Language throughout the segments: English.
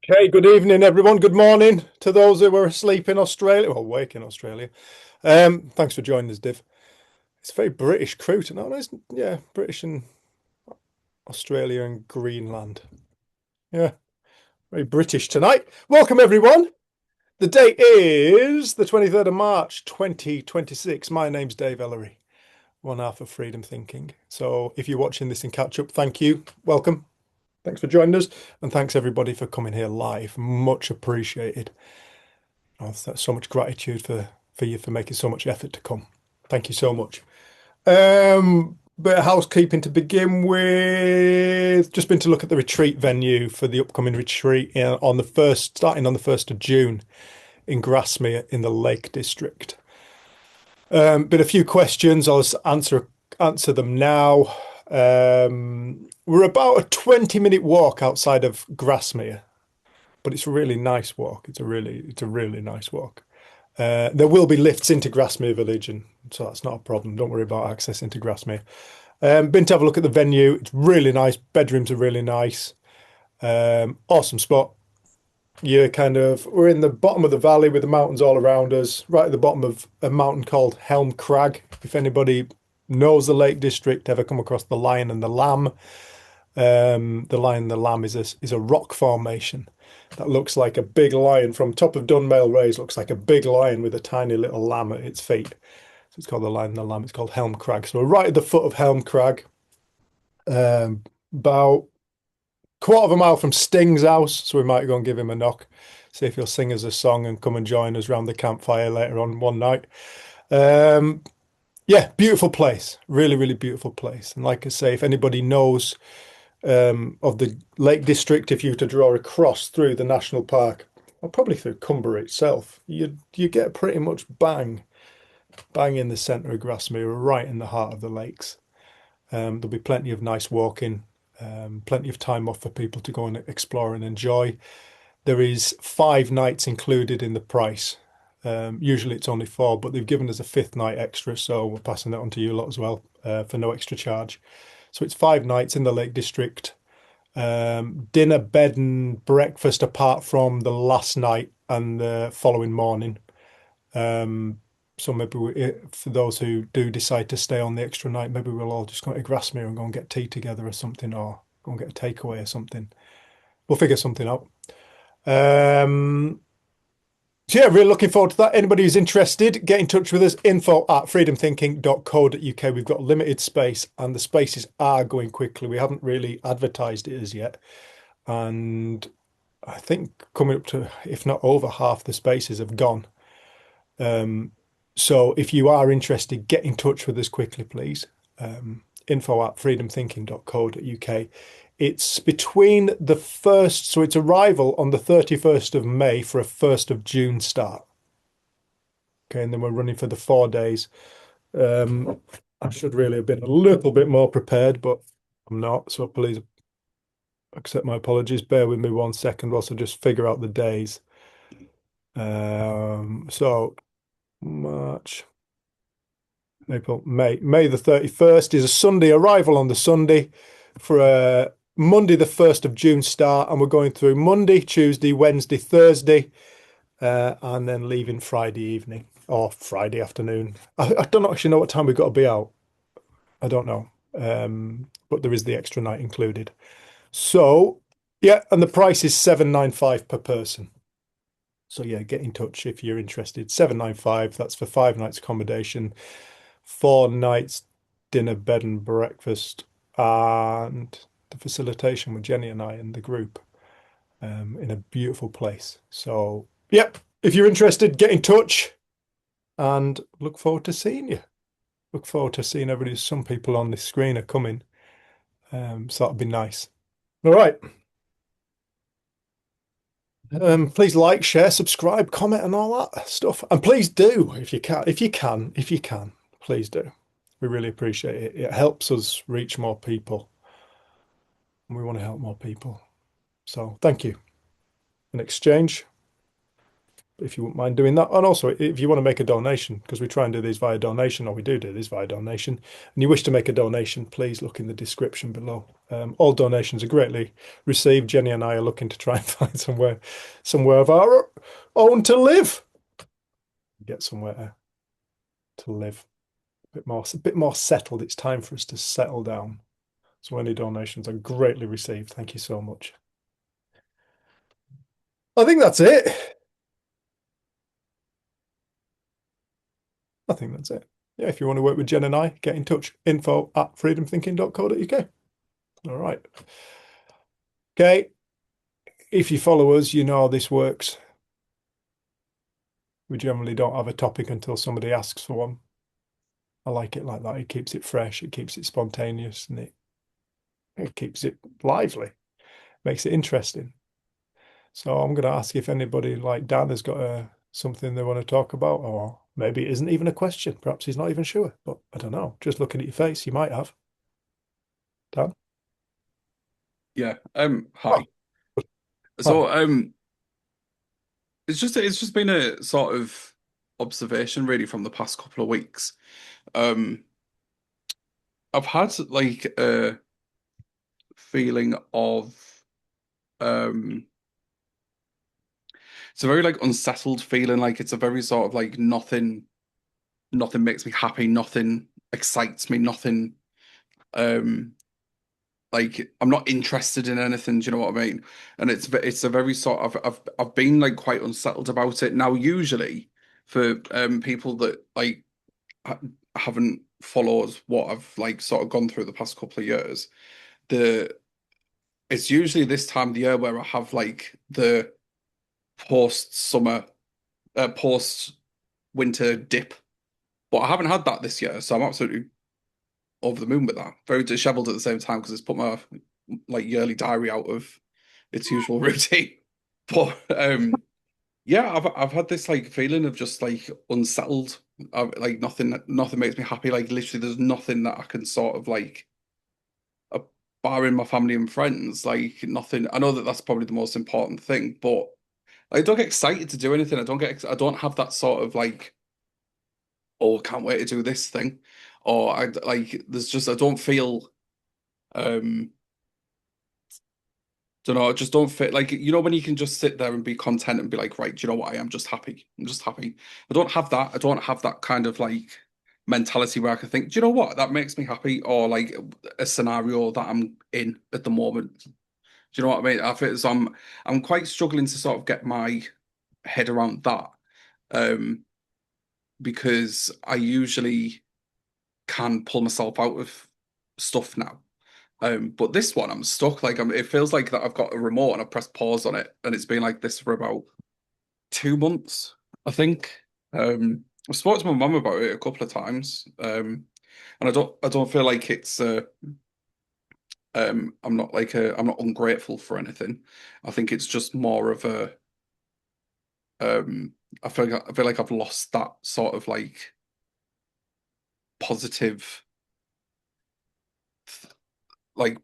Okay, good evening, everyone. Good morning to those who are asleep in Australia, or awake in Australia. Thanks for joining us, Div. It's a very British crew tonight, isn't it? Yeah, British and Australia and Greenland. Yeah, very British tonight. Welcome, everyone. The date is the 23rd of March, 2026. My name's Dave Ellery, one half of Freedom Thinking. So if you're watching this in catch up, thank you. Welcome. Thanks for joining us. And thanks, everybody, for coming here live. Much appreciated. Oh, that's so much gratitude for you for making so much effort to come. Thank you so much. Bit of housekeeping to begin with. Just been to look at the retreat venue for the upcoming retreat on the first, starting on the 1st of June in Grasmere in the Lake District. Been a few questions. I'll answer them now. We're about a 20-minute walk outside of Grasmere, but it's a really nice walk. It's a really nice walk. There will be lifts into Grasmere Village, and so that's not a problem. Don't worry about access into Grasmere. Been to have a look at the venue. It's really nice. Bedrooms are really nice. Awesome spot. We're in the bottom of the valley with the mountains all around us, right at the bottom of a mountain called Helm Crag. If anybody knows the Lake District, ever come across the Lion and the Lamb, the Lion and the Lamb is a rock formation that looks like a big lion from top of Dunmail Raise, looks like a big lion with a tiny little lamb at its feet. So it's called the Lion and the Lamb. It's called Helm Crag. So we're right at the foot of Helm Crag, about quarter of a mile from Sting's house. So we might go and give him a knock, see if he'll sing us a song and come and join us round the campfire later on one night. Um, yeah, beautiful place. Really, really beautiful place. And like I say, if anybody knows of the Lake District, if you were to draw across through the national park, or probably through Cumbria itself, you get pretty much bang in the centre of Grasmere, right in the heart of the lakes. There'll be plenty of nice walking, plenty of time off for people to go and explore and enjoy. There is 5 nights included in the price. Usually it's only four, but they've given us a fifth night extra, so we're passing that on to you lot as well, for no extra charge. So it's 5 nights in the Lake District. Dinner, bed, and breakfast apart from the last night and the following morning. So maybe for those who do decide to stay on the extra night, maybe we'll all just go to Grasmere and go and get tea together or something, or go and get a takeaway or something. We'll figure something out. Um, so yeah, really looking forward to that. Anybody who's interested, get in touch with us. info@freedomthinking.co.uk. We've got limited space and the spaces are going quickly. We haven't really advertised it as yet. And I think coming up to, if not over half the spaces have gone. So if you are interested, get in touch with us quickly, please. info@freedomthinking.co.uk. It's between the first, so it's arrival on the 31st of May for a 1st of June start. Okay, and then we're running for the 4 days. Um, I should really have been a little bit more prepared, but I'm not. So please accept my apologies. Bear with me 1 second whilst I just figure out the days. So March, April, May. May the 31st is a Sunday arrival on the Sunday for a Monday, the 1st of June start. And we're going through Monday, Tuesday, Wednesday, Thursday, and then leaving Friday evening or Friday afternoon. I don't actually know what time we've got to be out. I don't know. But there is the extra night included. So, yeah, and the price is 795 per person. So yeah, get in touch if you're interested. 795, that's for 5 nights accommodation, 4 nights dinner, bed and breakfast, and the facilitation with Jenny and I and the group, in a beautiful place. So yep, if you're interested, get in touch and look forward to seeing you. Look forward to seeing everybody. Some people on this screen are coming. So that'd be nice. All right. Please like, share, subscribe, comment, and all that stuff. And please do if you can, please do. We really appreciate it. It helps us reach more people. And we want to help more people. So thank you. In exchange, if you wouldn't mind doing that. And also, if you want to make a donation, because we try and do these via donation, or we do this via donation, and you wish to make a donation, please look in the description below. All donations are greatly received. Jenny and I are looking to try and find somewhere of our own to live. Get somewhere to live. A bit more settled. It's time for us to settle down. So any donations are greatly received. Thank you so much. I think that's it. I think that's it. Yeah, if you want to work with Jen and I, get in touch. info@freedomthinking.co.uk. All right. Okay. If you follow us, you know how this works. We generally don't have a topic until somebody asks for one. I like it like that. It keeps it fresh, it keeps it spontaneous, and it keeps it lively, makes it interesting. So I'm going to ask if anybody like Dan has got something they want to talk about, or maybe it isn't even a question. Perhaps he's not even sure, but I don't know. Just looking at your face, you might have. Dan? Yeah. Oh, Hi. hi. So it's just been a sort of observation really from the past couple of weeks. Um, I've had like a feeling of um it's a very like unsettled feeling, like it's a very sort of like nothing makes me happy, nothing excites me, nothing um like I'm not interested in anything, do you know what I mean? And it's a very sort of I've been like quite unsettled about it. Now usually for people that like ha haven't followed what I've like sort of gone through the past couple of years, the it's usually this time of the year where I have like the post summer post winter dip. But I haven't had that this year, so I'm absolutely over the moon with that. Very disheveled at the same time because it's put my like yearly diary out of its usual routine. But yeah, I've had this like feeling of just like unsettled. Like nothing makes me happy. Like literally, there's nothing that I can sort of like, uh, barring my family and friends, like nothing. I know that that's probably the most important thing, but I don't get excited to do anything. I don't have that sort of like, oh, can't wait to do this thing, or I like. There's just I don't feel. Um, don't know, I just don't fit like when you can just sit there and be content and be like, right, do you know what? I am just happy. I'm just happy. I don't have that. I don't have that kind of like mentality where I can think, do you know what? That makes me happy, or like a scenario that I'm in at the moment. Do you know what I mean? I feel so I'm quite struggling to sort of get my head around that. Um, because I usually can pull myself out of stuff now. But this one, I'm stuck. Like it feels like that I've got a remote and I press pause on it, and it's been like this for about 2 months, I think. I've spoken to my mum about it a couple of times, and I don't feel like it's I'm not ungrateful for anything. I think it's just more of a um, I feel like I've lost that sort of like positive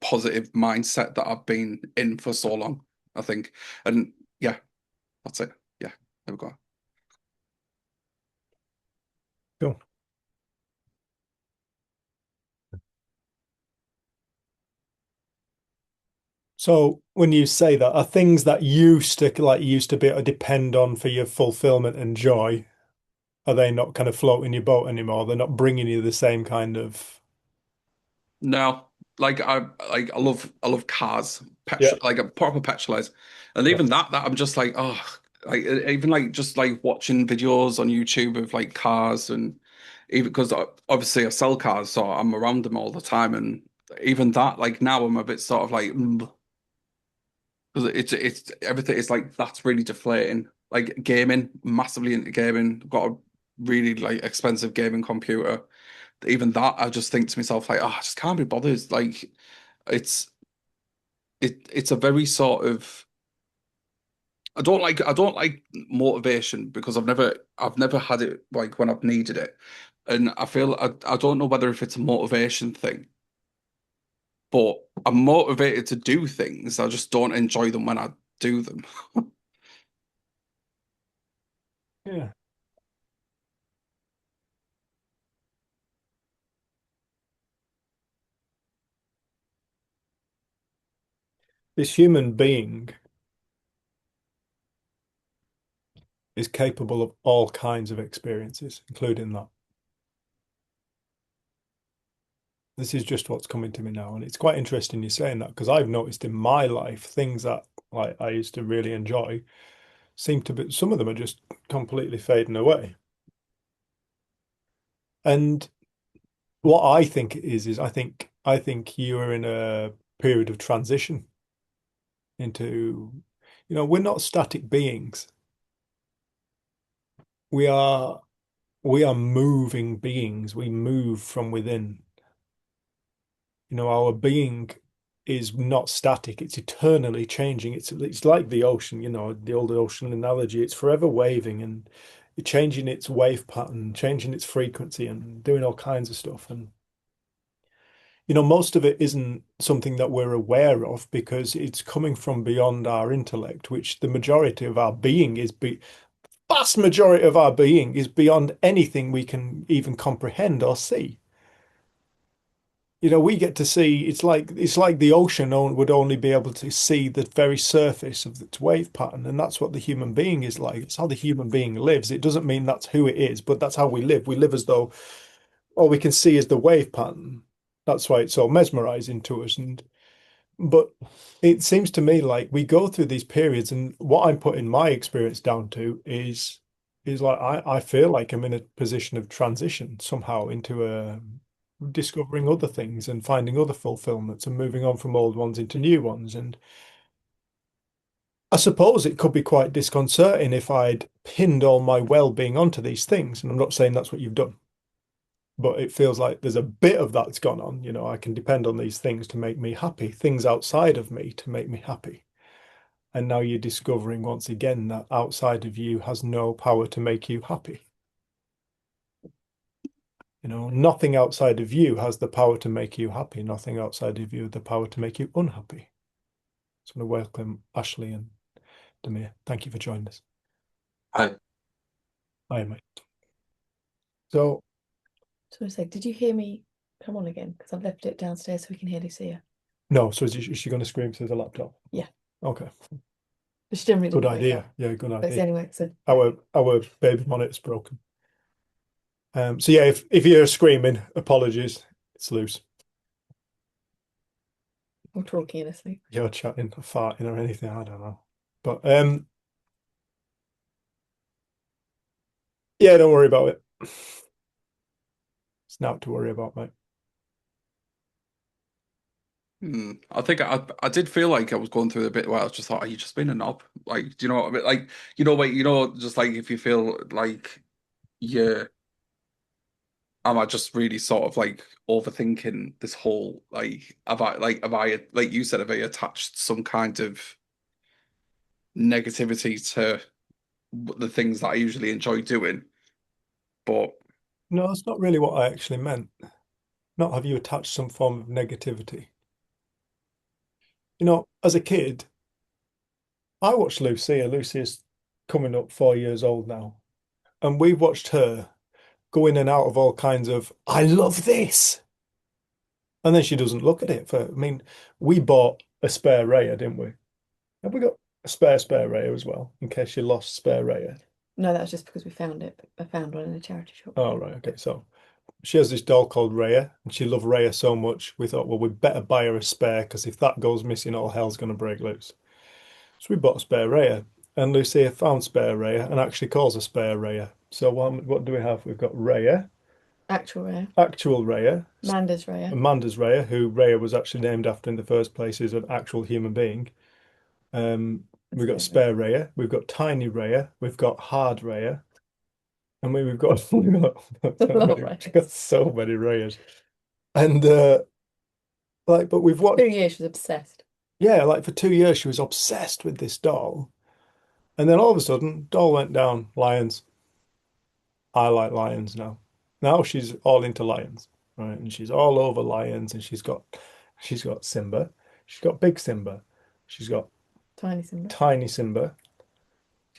positive mindset that I've been in for so long, I think. And yeah, that's it. Yeah, there we go. Cool. So when you say that, are things that used to be able to depend on for your fulfillment and joy, are they not kind of floating your boat anymore? They're not bringing you the same kind of. No, I love cars, Yeah. petrol like a proper petrolhead, and Yeah. even that I'm just like, oh, like even like just like watching videos on YouTube of like cars, and even because obviously I sell cars, so I'm around them all the time, and even that like now I'm a bit sort of like, because it's everything is like that's really deflating. Like gaming, massively into gaming, got a really like expensive gaming computer. Even that, I just think to myself like, oh, I just can't be bothered. Like it's it's a very sort of I don't like motivation because I've never had it like when I've needed it, and I feel I don't know whether if it's a motivation thing, but I'm motivated to do things. I just don't enjoy them when I do them. Yeah. This human being is capable of all kinds of experiences, including that. This is just what's coming to me now. And it's quite interesting you saying that because I've noticed in my life things that like I used to really enjoy seem to be some of them are just completely fading away. And what I think it is I think you are in a period of transition into, we're not static beings. We are we are moving beings. We move from within. Our being is not static, it's eternally changing. It's like the ocean, the old ocean analogy. It's forever waving and changing its wave pattern, changing its frequency and doing all kinds of stuff. And most of it isn't something that we're aware of because it's coming from beyond our intellect, which the majority of our being is vast majority of our being is beyond anything we can even comprehend or see. We get to see it's like the ocean would only be able to see the very surface of its wave pattern, and that's what the human being is like. It's how the human being lives. It doesn't mean that's who it is, but that's how we live. We live as though all we can see is the wave pattern. That's why it's so mesmerizing to us. But it seems to me like we go through these periods, and what I'm putting my experience down to is like I feel like I'm in a position of transition somehow into a discovering other things and finding other fulfillments and moving on from old ones into new ones. And I suppose it could be quite disconcerting if I'd pinned all my well-being onto these things. And I'm not saying that's what you've done, but it feels like there's a bit of that's gone on. I can depend on these things to make me happy, things outside of me to make me happy. And now you're discovering once again that outside of you has no power to make you happy. Nothing outside of you has the power to make you happy. Nothing outside of you has the power to make you unhappy. So I want to welcome Ashley and Demir. Thank you for joining us. Hi. Hi, mate. So, So I said, did you hear me come on again? Because I've left it downstairs so we can hear Lucia. no, so is she going to scream through the laptop? Yeah. Okay. But she generally Good didn't wake idea. up. Yeah, good But it's idea. anyway, so Our baby monitor's broken. So yeah, if you're screaming, apologies. It's loose. I'm talking in asleep. You're chatting or farting or anything, I don't know. But yeah, don't worry about it. It's not to worry about, mate. I think I did feel like I was going through a bit where I was just thought, are you just being a knob? Like, do you know what I mean? Like, just like if you feel like you're, am I just really sort of like overthinking this whole like have I like you said, have I attached some kind of negativity to the things that I usually enjoy doing? But No, that's not really what I actually meant. Not have you attached some form of negativity. As a kid, I watched Lucia. Lucia's coming up 4 years old now. And we've watched her go in and out of all kinds of, I love this. And then she doesn't look at it we bought a spare Raya, didn't we? Have we got a spare Raya as well, in case you lost spare Raya? No, that was just because we found it. I found one in a charity shop. Oh, right. Okay. So she has this doll called Raya, and she loved Raya so much, we thought, well, we better buy her a spare because if that goes missing, all hell's going to break loose. So we bought a spare Raya, and Lucia found spare Raya and actually calls a spare Raya. So what do we have? We've got Raya, Actual Raya. actual Raya, Manda's Raya. Amanda's Raya, who Raya was actually named after in the first place, is an actual human being. We've got spare Raya, we've got tiny Raya, we've got hard Raya, and we've got so many Rayas. And but we've watched 2 years she was obsessed. yeah, like for 2 years she was obsessed with this doll. And then all of a sudden, doll went down, lions. I like lions now. Now she's all into lions, right? And she's all over lions, and she's got Simba, she's got big Simba, she's got Tiny Simba. tiny Simba,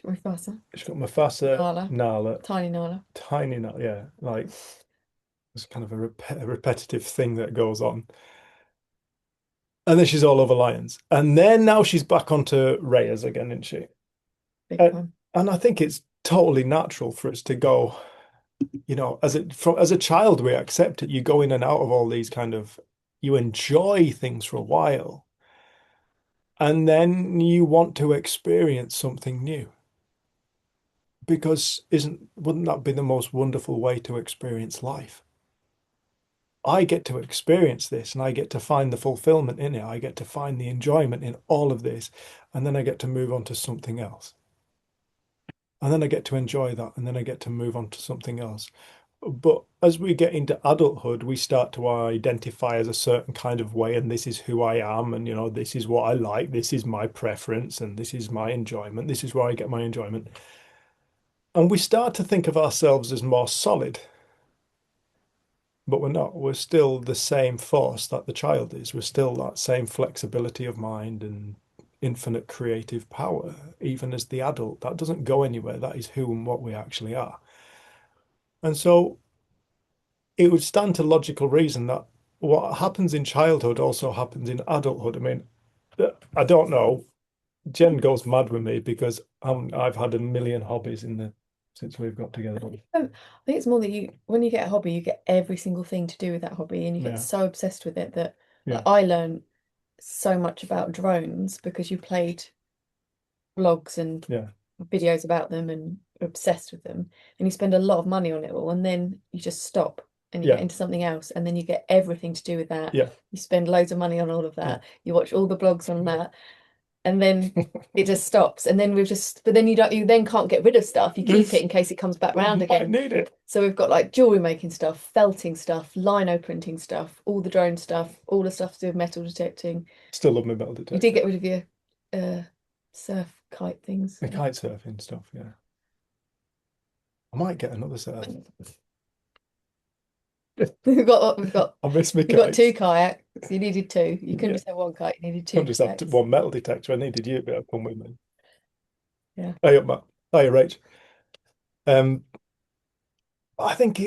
Mufasa, She's got Mufasa, Nala, Nala, tiny Nala. tiny Nala. Yeah, like it's kind of a repetitive thing that goes on. And then she's all over lions. And then now she's back onto Reyes again, isn't she? Big And, time. and I think it's totally natural for us to go, as a child, we accept it. You go in and out of all these you enjoy things for a while. And then you want to experience something new. Because wouldn't that be the most wonderful way to experience life? I get to experience this and I get to find the fulfillment in it. I get to find the enjoyment in all of this. And then I get to move on to something else. And then I get to enjoy that. And then I get to move on to something else. But as we get into adulthood, we start to identify as a certain kind of way. And this is who I am. And, this is what I like. This is my preference. And this is my enjoyment. This is where I get my enjoyment. And we start to think of ourselves as more solid. But we're not. We're still the same force that the child is. We're still that same flexibility of mind and infinite creative power, even as the adult. That doesn't go anywhere. That is who and what we actually are. And so it would stand to logical reason that what happens in childhood also happens in adulthood. I mean, I don't know. Jen goes mad with me because I've had a million hobbies since we've got together. I think it's more that when you get a hobby, you get every single thing to do with that hobby, and you Yeah. get so obsessed with it that Yeah. I learned so much about drones because you played vlogs and Yeah. videos about them and are obsessed with them, and you spend a lot of money on it all, and then you just stop and you Yeah. get into something else, and then you get everything to do with that. Yeah. You spend loads of money on all of that. Yeah. You watch all the blogs on that, and then it just stops. And then but then you then can't get rid of stuff. You keep it in case it comes back round I again. need it. So we've got like jewelry making stuff, felting stuff, lino printing stuff, all the drone stuff, all the stuff to do with metal detecting. Still love my metal detector. You did get rid of your surf kite things. The kite surfing stuff, yeah. I might get another set. We've got I miss my You've got kites. 2 kayaks. You needed 2. You couldn't Yeah. just have 1 kite. You needed 2 Couldn't just have kayaks. one metal detector. I needed you to be able to come with me. Yeah. Hey up, Matt. Hey, Rach. I think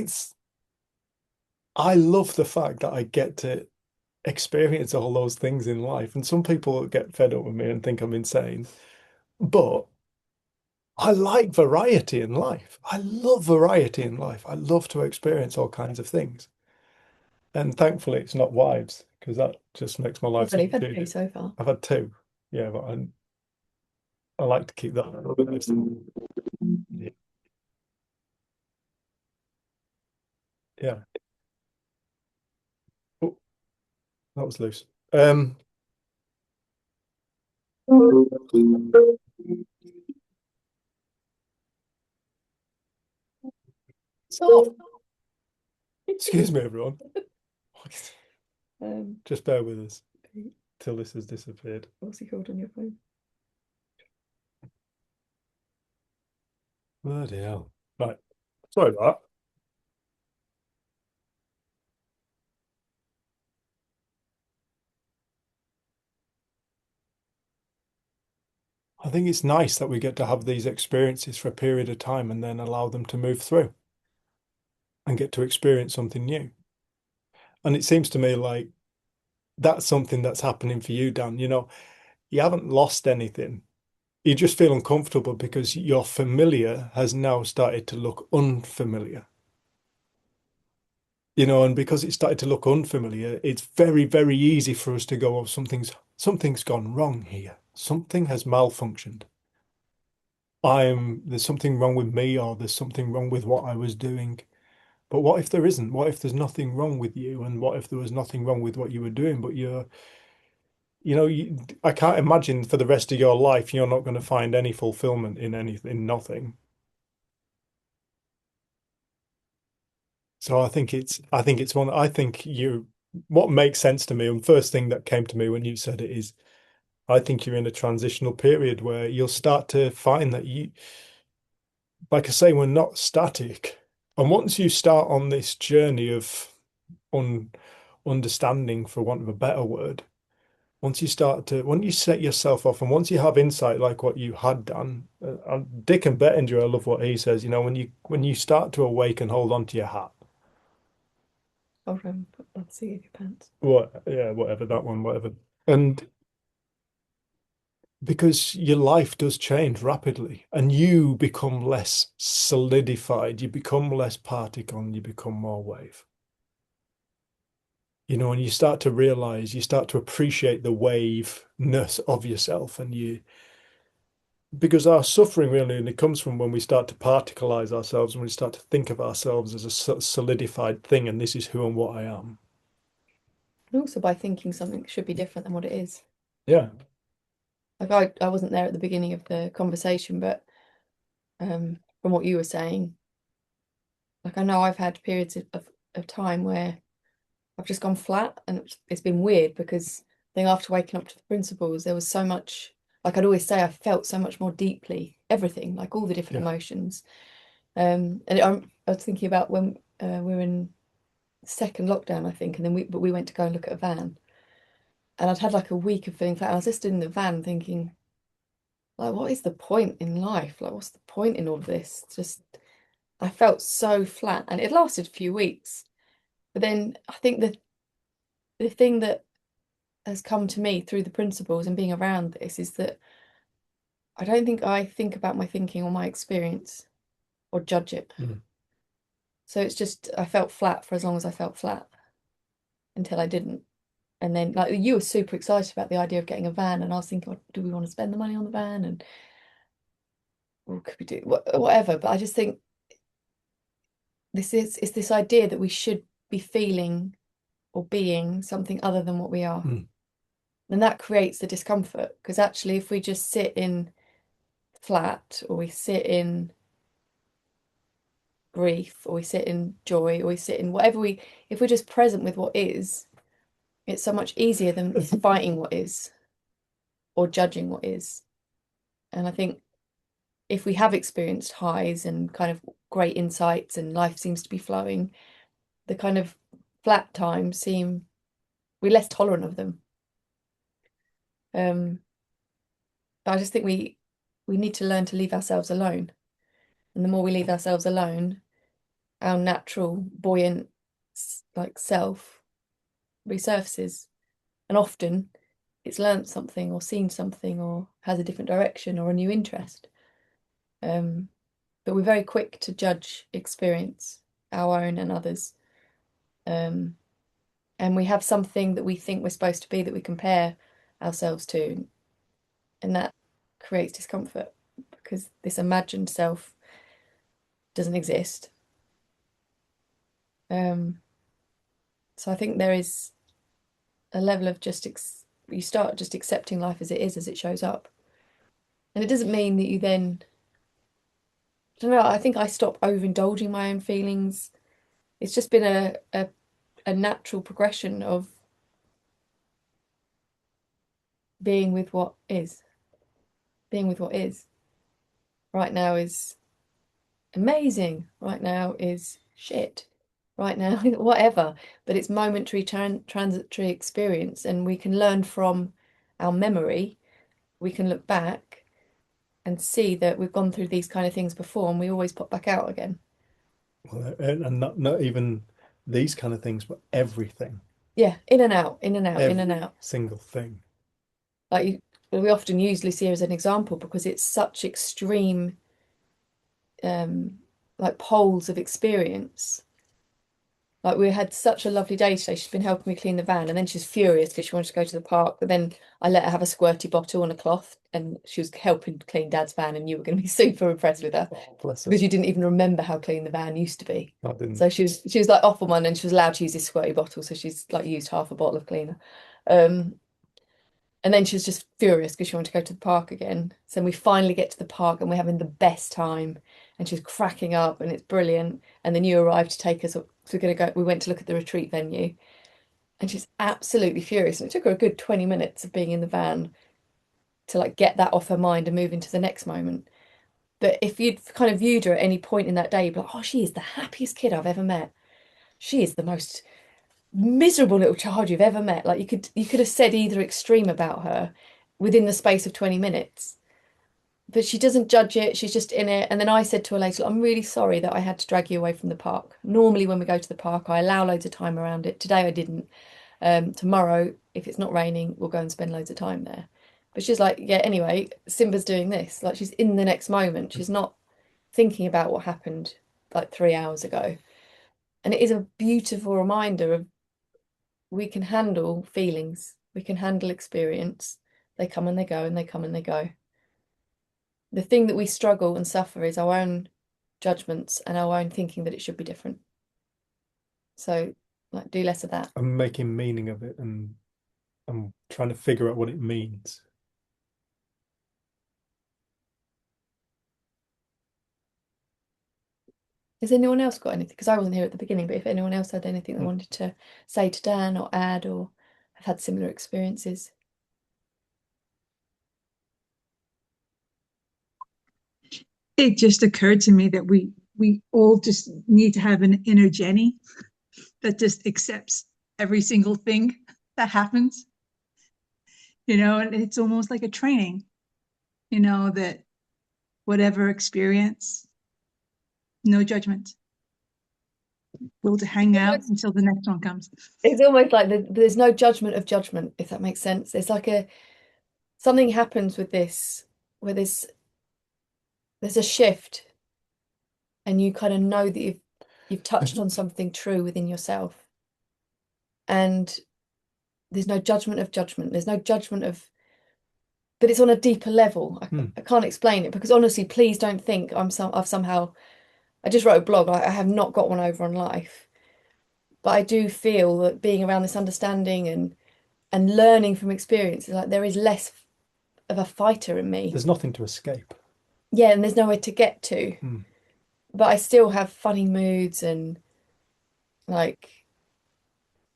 I love the fact that I get to experience all those things in life. And some people get fed up with me and think I'm insane. But I like variety in life. I love variety in life. I love to experience all kinds of things. And thankfully, it's not wives because that just makes my life You've only so had 3 tedious. so far. I've had 2. Yeah, but I like to keep that a little bit nice. Yeah. Yeah. Oh, that was loose. So, Excuse me, everyone. um, Just bear with us till this has disappeared. what's he called on your phone? Bloody hell. Right. Sorry about that. I think it's nice that we get to have these experiences for a period of time and then allow them to move through and get to experience something new. And it seems to me like that's something that's happening for you, Dan. You haven't lost anything. You just feel uncomfortable because your familiar has now started to look unfamiliar. And because it started to look unfamiliar, it's very, very easy for us to go, oh, something's gone wrong here. Something has malfunctioned. There's something wrong with me, or there's something wrong with what I was doing. But what if there isn't? What if there's nothing wrong with you? And what if there was nothing wrong with what you were doing? But I can't imagine for the rest of your life you're not going to find any fulfillment in nothing. So I think what makes sense to me, and first thing that came to me when you said it is, I think you're in a transitional period where you'll start to find that like I say, we're not static. And once you start on this journey of understanding, for want of a better word, once you set yourself off, and once you have insight like what you had done, Dick and Bettinger, I love what he says, when you start to awake and hold on to your hat, Hold on, put on the seat of your pants. whatever that one, whatever. And because your life does change rapidly and you become less solidified, you become less particle, you become more wave. And you start to realize, you start to appreciate the waveness of yourself, because our suffering really only comes from when we start to particleize ourselves, when we start to think of ourselves as a solidified thing, and this is who and what I am. And also by thinking something should be different than what it is. Yeah. Like I wasn't there at the beginning of the conversation, but from what you were saying, like I know I've had periods of time where I've just gone flat, and it's been weird because I think after waking up to the principles, there was so much, like I'd always say, I felt so much more deeply everything, like all the different emotions. And I was thinking about when we were in second lockdown, I think, and then we went to go and look at a van, and I'd had like a week of feeling flat. And I was just in the van thinking, like, what is the point in life? Like, what's the point in all of this? Just I felt so flat, and it lasted a few weeks. But then I think the thing that has come to me through the principles and being around this is that I don't think I think about my thinking or my experience or judge it. So it's just I felt flat for as long as I felt flat until I didn't. And then like you were super excited about the idea of getting a van, and I was thinking, oh, do we want to spend the money on the van, and what could we do? Whatever. But I just think it's this idea that we should be feeling or being something other than what we are. And that creates the discomfort, because actually if we just sit in flat, or we sit in grief, or we sit in joy, or we sit in whatever if we're just present with what is, it's so much easier than fighting what is or judging what is. And I think if we have experienced highs and kind of great insights and life seems to be flowing, the kind of flat times we're less tolerant of them. But I just think we need to learn to leave ourselves alone. And the more we leave ourselves alone, our natural, buoyant, like self resurfaces. And often it's learnt something or seen something or has a different direction or a new interest. But we're very quick to judge experience, our own and others. And we have something that we think we're supposed to be that we compare ourselves to. And that creates discomfort because this imagined self doesn't exist. So I think there is a level of just you start just accepting life as it is, as it shows up. And it doesn't mean that you then, I don't know, I think I stop overindulging my own feelings. It's just been a natural progression of being with what is. Being with what is. Right now is amazing. Right now is shit. Right now, whatever. But it's momentary, transitory experience, and we can learn from our memory. We can look back and see that we've gone through these kind of things before, and we always pop back out again. Well, and not even these kind of things, but everything. Yeah, in and out, in and out, in and Every out. single thing. Like we often use Lucia as an example because it's such extreme, like poles of experience. Like we had such a lovely day today. She's been helping me clean the van, and then she's furious because she wanted to go to the park. But then I let her have a squirty bottle and a cloth, and she was helping clean Dad's van. And you were going to be super impressed with her Bless her. because you didn't even remember how clean the van used to be. I didn't. So she was like off on one, and she was allowed to use this squirty bottle, so she's like used half a bottle of cleaner. And then she was just furious because she wanted to go to the park again. So we finally get to the park and we're having the best time. And she's cracking up and it's brilliant. And then you arrived to take us. So we went to look at the retreat venue. And she's absolutely furious. And it took her a good 20 minutes of being in the van to like get that off her mind and move into the next moment. But if you'd kind of viewed her at any point in that day, you'd be like, oh, she is the happiest kid I've ever met. She is the most miserable little child you've ever met. Like you could have said either extreme about her within the space of 20 minutes. But she doesn't judge it. She's just in it. And then I said to her later, I'm really sorry that I had to drag you away from the park. Normally, when we go to the park, I allow loads of time around it. Today, I didn't. Tomorrow, if it's not raining, we'll go and spend loads of time there. But she's like, yeah, anyway, Simba's doing this. Like she's in the next moment. She's not thinking about what happened like 3 hours ago. And it is a beautiful reminder of we can handle feelings, we can handle experience. They come and they go, and they come and they go. The thing that we struggle and suffer is our own judgments and our own thinking that it should be different. So, like, do less of that. I'm making meaning of it, and I'm trying to figure out what it means. Has anyone else got anything? Because I wasn't here at the beginning, but if anyone else had anything they wanted to say to Dan or add or have had similar experiences. It just occurred to me that we all just need to have an inner Jenny that just accepts every single thing that happens. And it's almost like a training, that whatever experience, no judgment. We'll hang out until the next one comes. It's almost like there's no judgment of judgment, if that makes sense. It's like something happens with this where there's a shift, and you kind of know that you've touched on something true within yourself, and there's no judgment of judgment. There's no judgment of, but it's on a deeper level. I can't explain it, because honestly, please don't think I've somehow. I just wrote a blog. I have not got one over on life, but I do feel that being around this understanding and learning from experience is like there is less of a fighter in me. There's nothing to escape. Yeah, and there's nowhere to get to. But I still have funny moods and like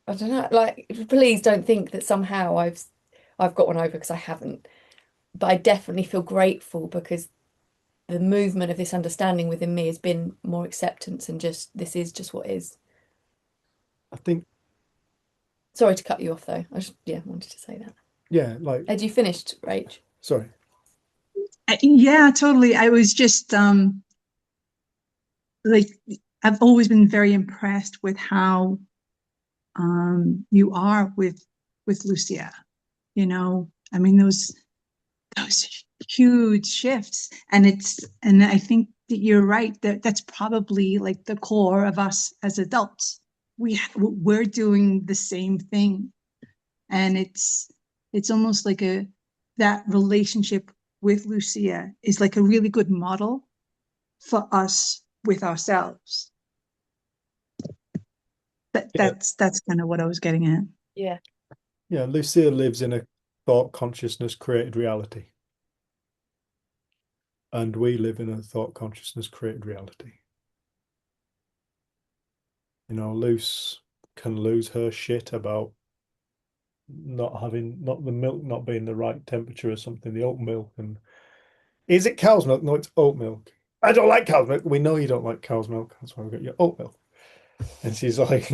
I don't know, like please don't think that somehow I've got one over, because I haven't. But I definitely feel grateful, because the movement of this understanding within me has been more acceptance and just this is just what is. I think. Sorry to cut you off though. I just wanted to say that. Yeah, like. Had you finished, Rach? Sorry. Yeah, totally. I was just like I've always been very impressed with how you are with Lucia. I mean those huge shifts, and I think that you're right, that's probably like the core of us as adults. We're doing the same thing, and it's almost like that relationship with Lucia is like a really good model for us with ourselves. That's kind of what I was getting at. Yeah. Yeah, Lucia lives in a thought consciousness created reality. And we live in a thought consciousness created reality. Luce can lose her shit about not the milk not being the right temperature or something, the oat milk. And is it cow's milk? No, it's oat milk. I don't like cow's milk. We know you don't like cow's milk. That's why we got your oat milk. And she's like,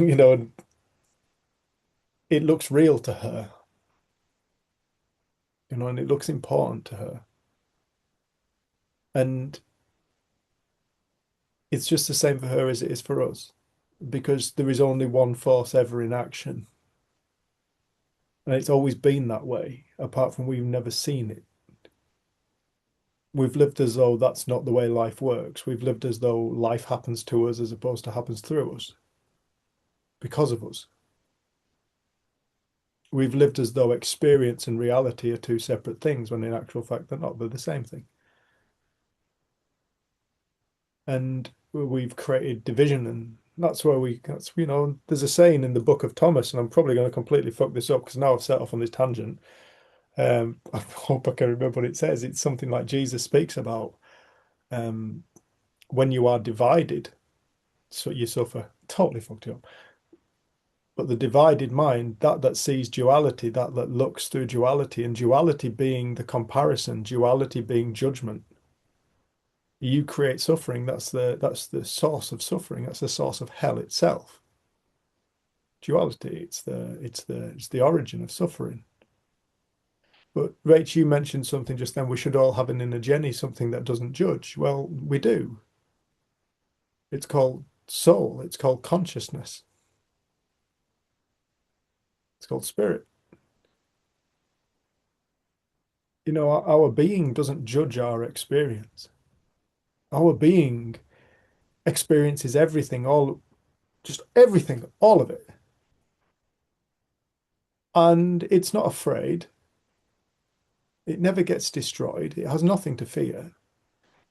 it looks real to her. And it looks important to her. And it's just the same for her as it is for us, because there is only one force ever in action. And it's always been that way, apart from we've never seen it. We've lived as though that's not the way life works. We've lived as though life happens to us as opposed to happens through us, because of us. We've lived as though experience and reality are two separate things, when in actual fact they're not. They're the same thing. And we've created division, and that's where there's a saying in the Book of Thomas, and I'm probably going to completely fuck this up because now I've set off on this tangent. I hope I can remember what it says. It's something like Jesus speaks about when you are divided, so you suffer. Totally fucked you up. But the divided mind, that sees duality, that looks through duality, and duality being the comparison, duality being judgment. You create suffering. That's the source of suffering. That's the source of hell itself. duality. It's the origin of suffering. But Rach, you mentioned something just then. We should all have an inner Jenny, something that doesn't judge. Well, we do. It's called soul. It's called consciousness. It's called spirit. You know, our being doesn't judge our experience. Our being experiences everything, just everything, all of it. And it's not afraid. It never gets destroyed. It has nothing to fear.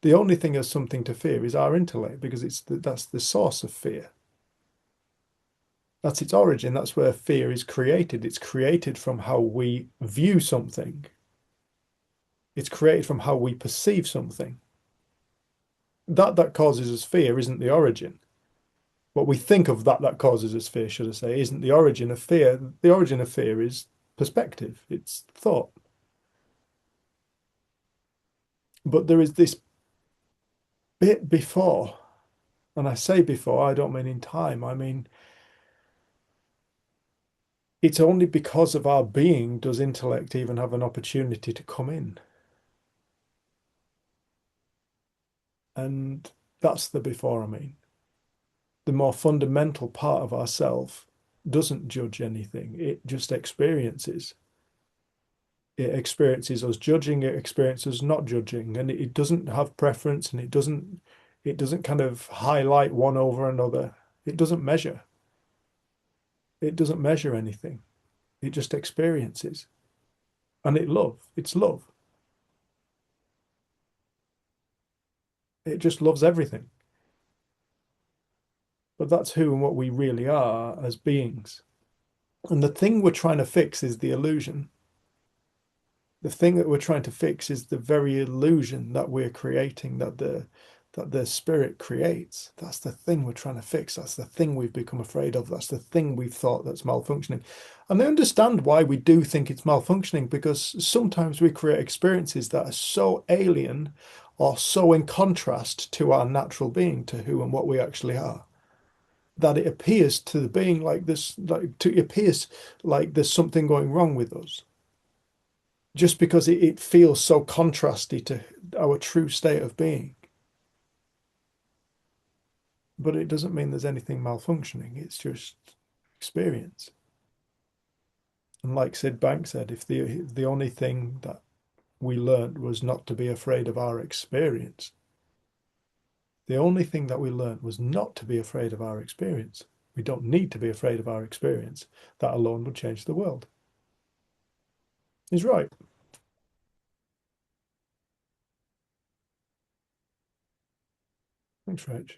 The only thing has something to fear is our intellect, because that's the source of fear. That's its origin. That's where fear is created. It's created from how we view something. It's created from how we perceive something. That causes us fear isn't the origin. What we think of that causes us fear, should I say, isn't the origin of fear. The origin of fear is perspective. It's thought. But there is this bit before, and I say before, I don't mean in time. I mean, it's only because of our being does intellect even have an opportunity to come in. And that's the before, I mean. The more fundamental part of ourself doesn't judge anything. It just experiences. It experiences us judging, it experiences not judging, and it doesn't have preference, and it doesn't kind of highlight one over another. It doesn't measure. It doesn't measure anything. It just experiences. And it's love. It just loves everything. But that's who and what we really are as beings. And the thing we're trying to fix is the illusion. The thing that we're trying to fix is the very illusion that we're creating, that the spirit creates. That's the thing we're trying to fix. That's the thing we've become afraid of. That's the thing we've thought that's malfunctioning. And I understand why we do think it's malfunctioning, because sometimes we create experiences that are so alien or so in contrast to our natural being, to who and what we actually are, that it appears to the being like this, it appears like there's something going wrong with us, just because it feels so contrasty to our true state of being. But it doesn't mean there's anything malfunctioning. It's just experience. And like Sid Banks said, if the only thing that we learned was not to be afraid of our experience, the only thing that we learned was not to be afraid of our experience. We don't need to be afraid of our experience. That alone would change the world. He's right. Thanks, Rach.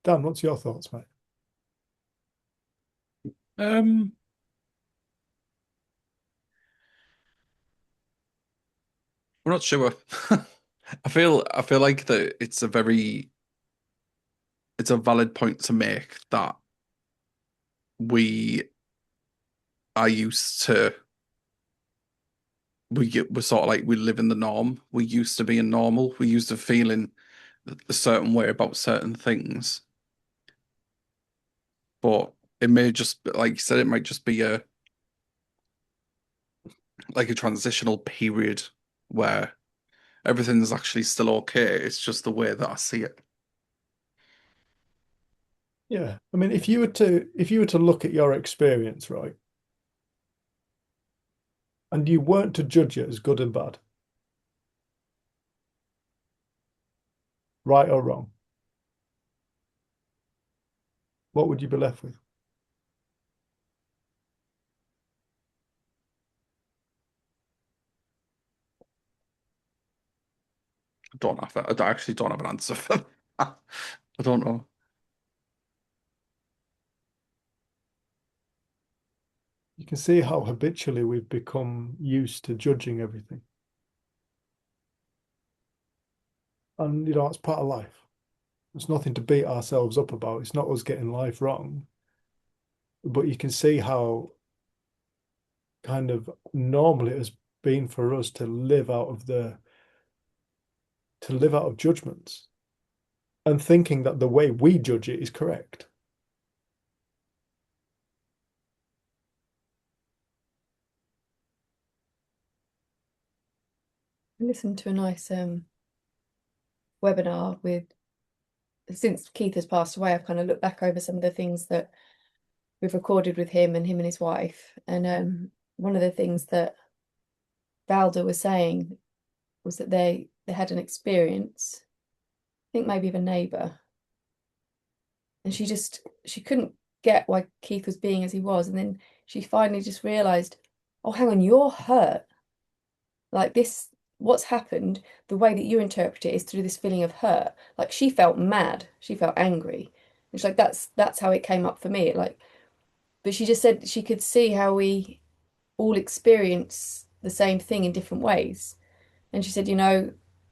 Dan, what's your thoughts, mate? Um, we're not sure. I feel like that it's a valid point to make, that we are used to we're sort of like, we live in the norm. We used to being normal. We used to feeling a certain way about certain things. But it may just, like you said, it might just be a transitional period where everything's actually still okay. It's just the way that I see it. Yeah. I mean, if you were to look at your experience, right, and you weren't to judge it as good and bad, right or wrong, what would you be left with? I actually don't have an answer for that. I don't know. You can see how habitually we've become used to judging everything. And, you know, it's part of life. There's nothing to beat ourselves up about. It's not us getting life wrong. But you can see how kind of normal it has been for us to live out of judgments. and thinking that the way we judge it is correct. I listened to a nice webinar with, since Keith has passed away, I've kind of looked back over some of the things that we've recorded with him and his wife. And one of the things that Valda was saying was that they had an experience, I think maybe of a neighbour, and she couldn't get why Keith was being as he was, and then she finally just realised, oh, hang on, you're hurt. Like this, what's happened, the way that you interpret it is through this feeling of hurt. Like she felt mad, she felt angry. It's like that's how it came up for me. Like, but she just said she could see how we all experience the same thing in different ways. And she said,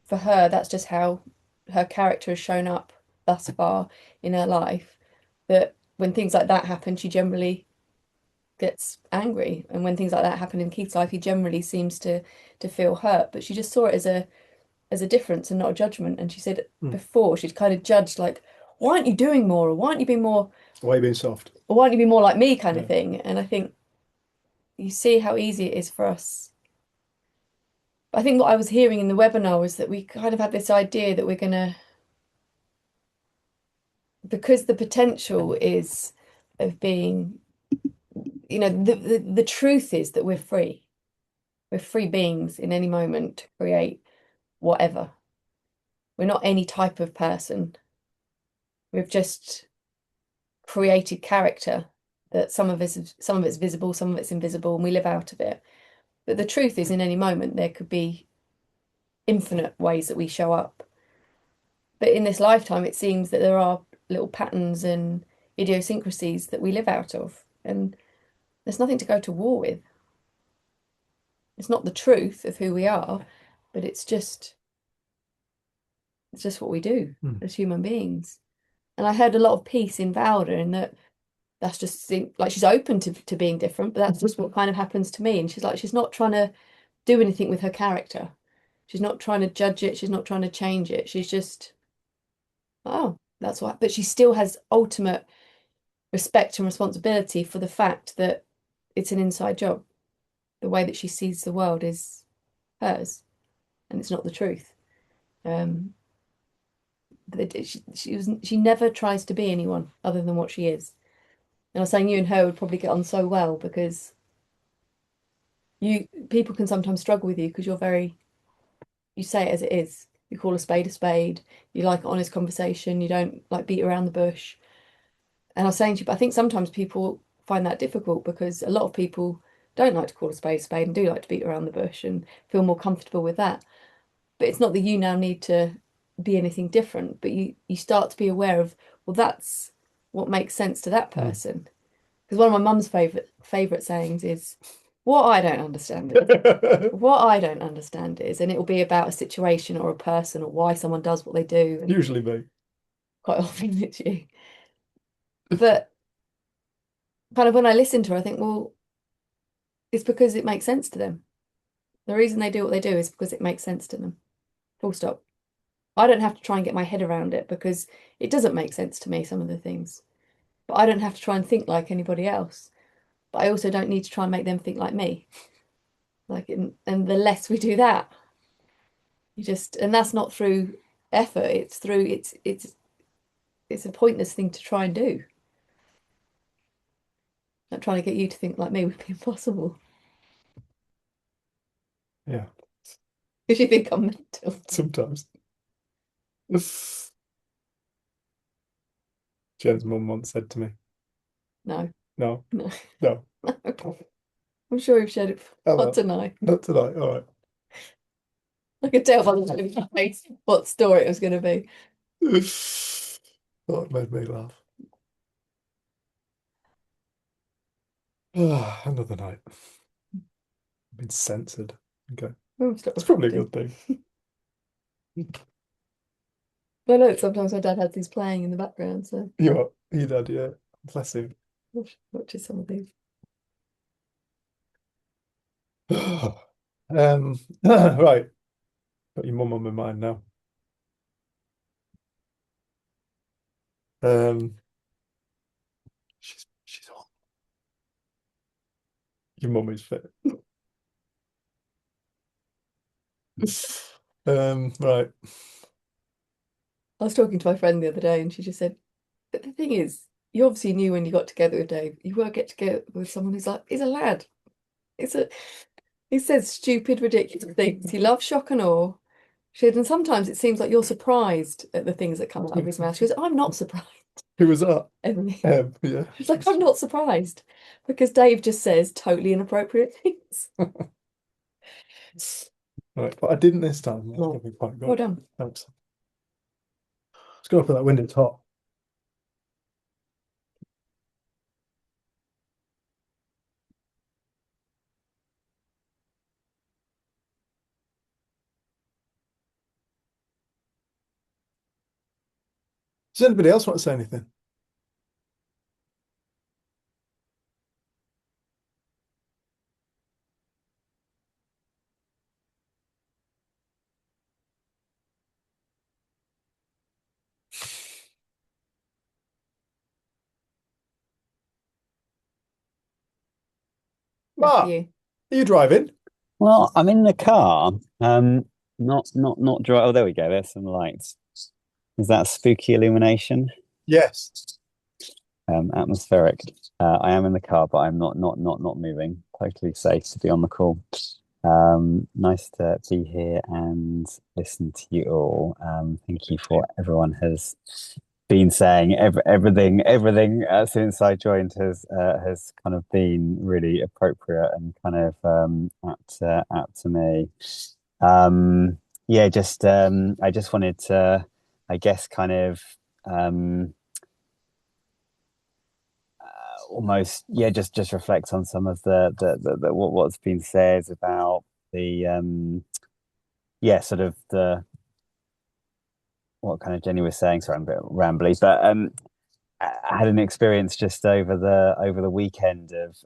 for her, that's just how her character has shown up thus far in her life. That when things like that happen, she generally gets angry. And when things like that happen in Keith's life, he generally seems to feel hurt. But she just saw it as a difference and not a judgment. And she said before she'd kind of judged, like, why aren't you doing more? Or why aren't you being more? Why are you being soft? Or why aren't you being more like me, kind of thing? And I think you see how easy it is for us. I think what I was hearing in the webinar was that we kind of had this idea that we're gonna, because the potential is of being, the truth is that we're free. We're free beings in any moment to create whatever. We're not any type of person. We've just created character that some of it's visible, some of it's invisible, and we live out of it. But the truth is, in any moment, there could be infinite ways that we show up. But in this lifetime, it seems that there are little patterns and idiosyncrasies that we live out of, and there's nothing to go to war with. It's not the truth of who we are, but it's just what we do as human beings. And I heard a lot of peace in Valda in that that's just like she's open to being different, but that's just what kind of happens to me. And she's like, she's not trying to do anything with her character. She's not trying to judge it. She's not trying to change it. She's just, oh, that's what. But she still has ultimate respect and responsibility for the fact that it's an inside job. The way that she sees the world is hers, and it's not the truth. She never tries to be anyone other than what she is. And I was saying you and her would probably get on so well because people can sometimes struggle with you because you say it as it is. You call a spade a spade. You like honest conversation. You don't like beat around the bush. And I was saying to you, but I think sometimes people find that difficult because a lot of people don't like to call a spade and do like to beat around the bush and feel more comfortable with that. But it's not that you now need to be anything different, but you start to be aware of, well, that's what makes sense to that person. Because one of my mum's favorite sayings is, what I don't understand is, what I don't understand is, and it will be about a situation or a person or why someone does what they do. And Usually me. quite often it's you. But kind of when I listen to her, I think, well, it's because it makes sense to them. The reason they do what they do is because it makes sense to them. Full stop. I don't have to try and get my head around it because it doesn't make sense to me, some of the things. But I don't have to try and think like anybody else. But I also don't need to try and make them think like me. And the less we do that, and that's not through effort, it's through it's a pointless thing to try and do. Like trying to get you to think like me would be impossible. Yeah, Because you think I'm mental. sometimes. Jen's mum once said to me, No, no, no, no, no. I'm sure you've shared it Oh, not well. tonight. Not tonight. All right. I could tell by the look of your face what story it was going to be. Oh, it made me laugh. Ah, another night. I've been censored. Okay. Oh, stop It's probably a reflecting. good thing. I know sometimes my dad has these playing in the background, so You did, yeah. Bless him. watches some of these. Right. Got your mum on my mind now. She's hot. Your mum is fit. Right. I was talking to my friend the other day and she just said, but the thing is, you obviously knew when you got together with Dave, you won't get together with someone who's like, he's a lad. He says stupid, ridiculous things. He loves shock and awe. She said, and sometimes it seems like you're surprised at the things that come out of his mouth. She goes, I'm not surprised. Who was that? And Yeah. she's like, I'm not surprised because Dave just says totally inappropriate things. Right, but I didn't this time. That's No. probably quite good. Well done. Thanks. Let's go up at that window. It's hot. Does anybody else want to say anything? Mark, You. are you driving? Well, I'm in the car. Not dry. Oh, there we go. There's some lights. Is that spooky illumination? Yes. Atmospheric. I am in the car, but I'm not moving. Totally safe to be on the call. Nice to be here and listen to you all. Thank you for what everyone has been saying. Everything since I joined has kind of been really appropriate and kind of apt to me. Yeah, just I just wanted to, I guess, kind of almost just reflect on some of the what's been said about the sort of the what kind of Jenny was saying. Sorry, I'm a bit rambly, but I had an experience just over the weekend of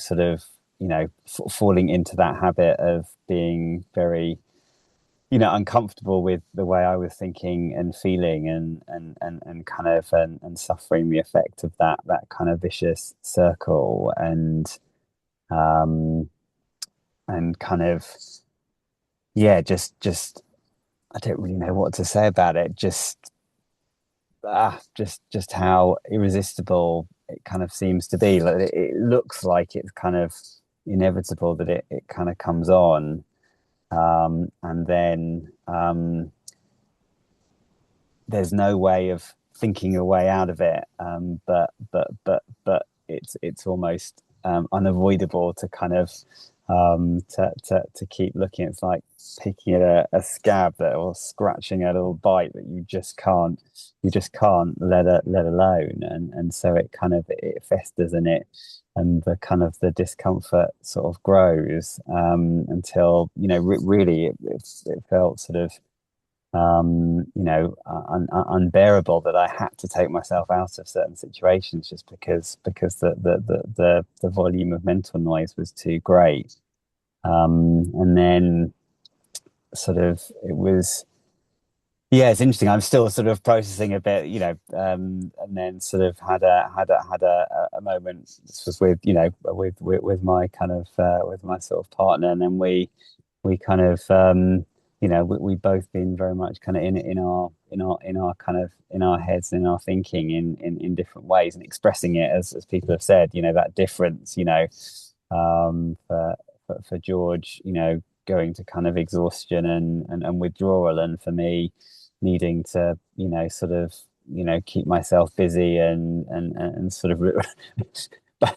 sort of falling into that habit of being very uncomfortable with the way I was thinking and feeling and kind of and suffering the effect of that kind of vicious circle and kind of just I don't really know what to say about it. Just how irresistible it kind of seems to be. Like it looks like it's kind of inevitable that it kind of comes on. And then there's no way of thinking a way out of it. But it's almost unavoidable to kind of to keep looking. It's like picking at a scab that or scratching a little bite that you just can't let alone. And so it kind of it festers in it. And the kind of the discomfort sort of grows until really it felt sort of unbearable that I had to take myself out of certain situations just because the volume of mental noise was too great. And then sort of it was. Yeah, it's interesting. I'm still sort of processing a bit, and then sort of had a moment. This was with with my kind of with my sort of partner, and then we kind of we both been very much kind of in our kind of in our heads and in our thinking in different ways and expressing it as people have said. That difference. For George, going to kind of exhaustion and withdrawal, and for me needing to sort of keep myself busy and sort of but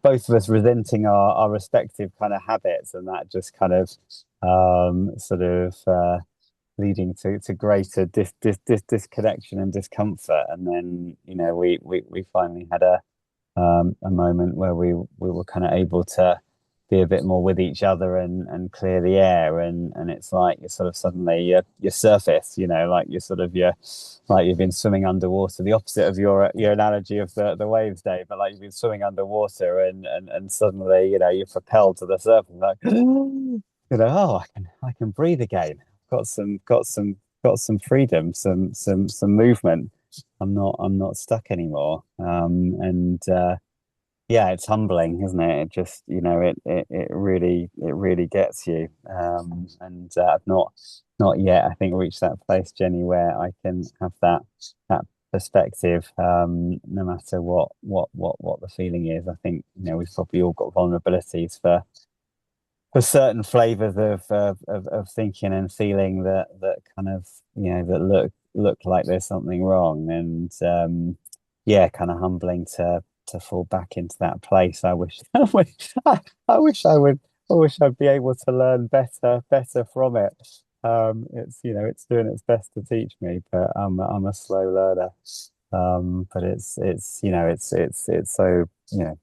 both of us resenting our respective kind of habits, and that just kind of sort of leading to greater disconnection and discomfort. And then we finally had a moment where we were kind of able to be a bit more with each other and clear the air, and it's like you're sort of suddenly your surface, like you're like you've been swimming underwater, the opposite of your analogy of the waves, Dave, but like you've been swimming underwater and suddenly you're propelled to the surface, like oh, I can breathe again, got some freedom, some movement. I'm not stuck anymore. And yeah, it's humbling, isn't it? It just, you know, it really gets you. And I've not yet, I think, reached that place, Jenny, where I can have that perspective, no matter what the feeling is. I think, you know, we've probably all got vulnerabilities for certain flavors of thinking and feeling that kind of, you know, that look like there's something wrong. And yeah, kind of humbling to fall back into that place. I wish I wish I'd be able to learn better from it. It's, you know, it's doing its best to teach me, but I'm a slow learner. But it's you know, it's so, you know,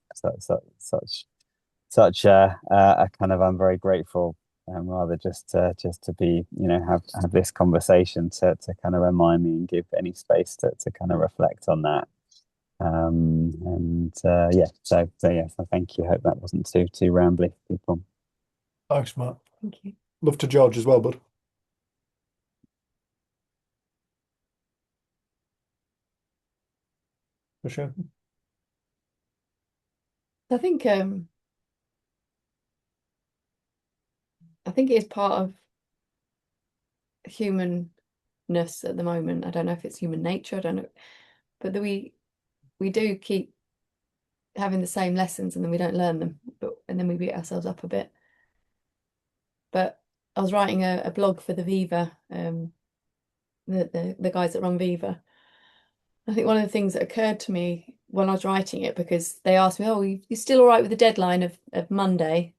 such a kind of, I'm very grateful, rather just to be, you know, have this conversation to kind of remind me and give any space to kind of reflect on that. And yeah, so yeah, so thank you. Hope that wasn't too rambly for people. Thanks, Matt. Thank you. Love to George as well, bud. For sure. I think it is part of humanness at the moment. I don't know if it's human nature, I don't know, but that we do keep having the same lessons and then we don't learn them, and then we beat ourselves up a bit. But I was writing a blog for the Viva, the guys that run Viva. I think one of the things that occurred to me when I was writing it, because they asked me, "Oh, you're still all right with the deadline of Monday?"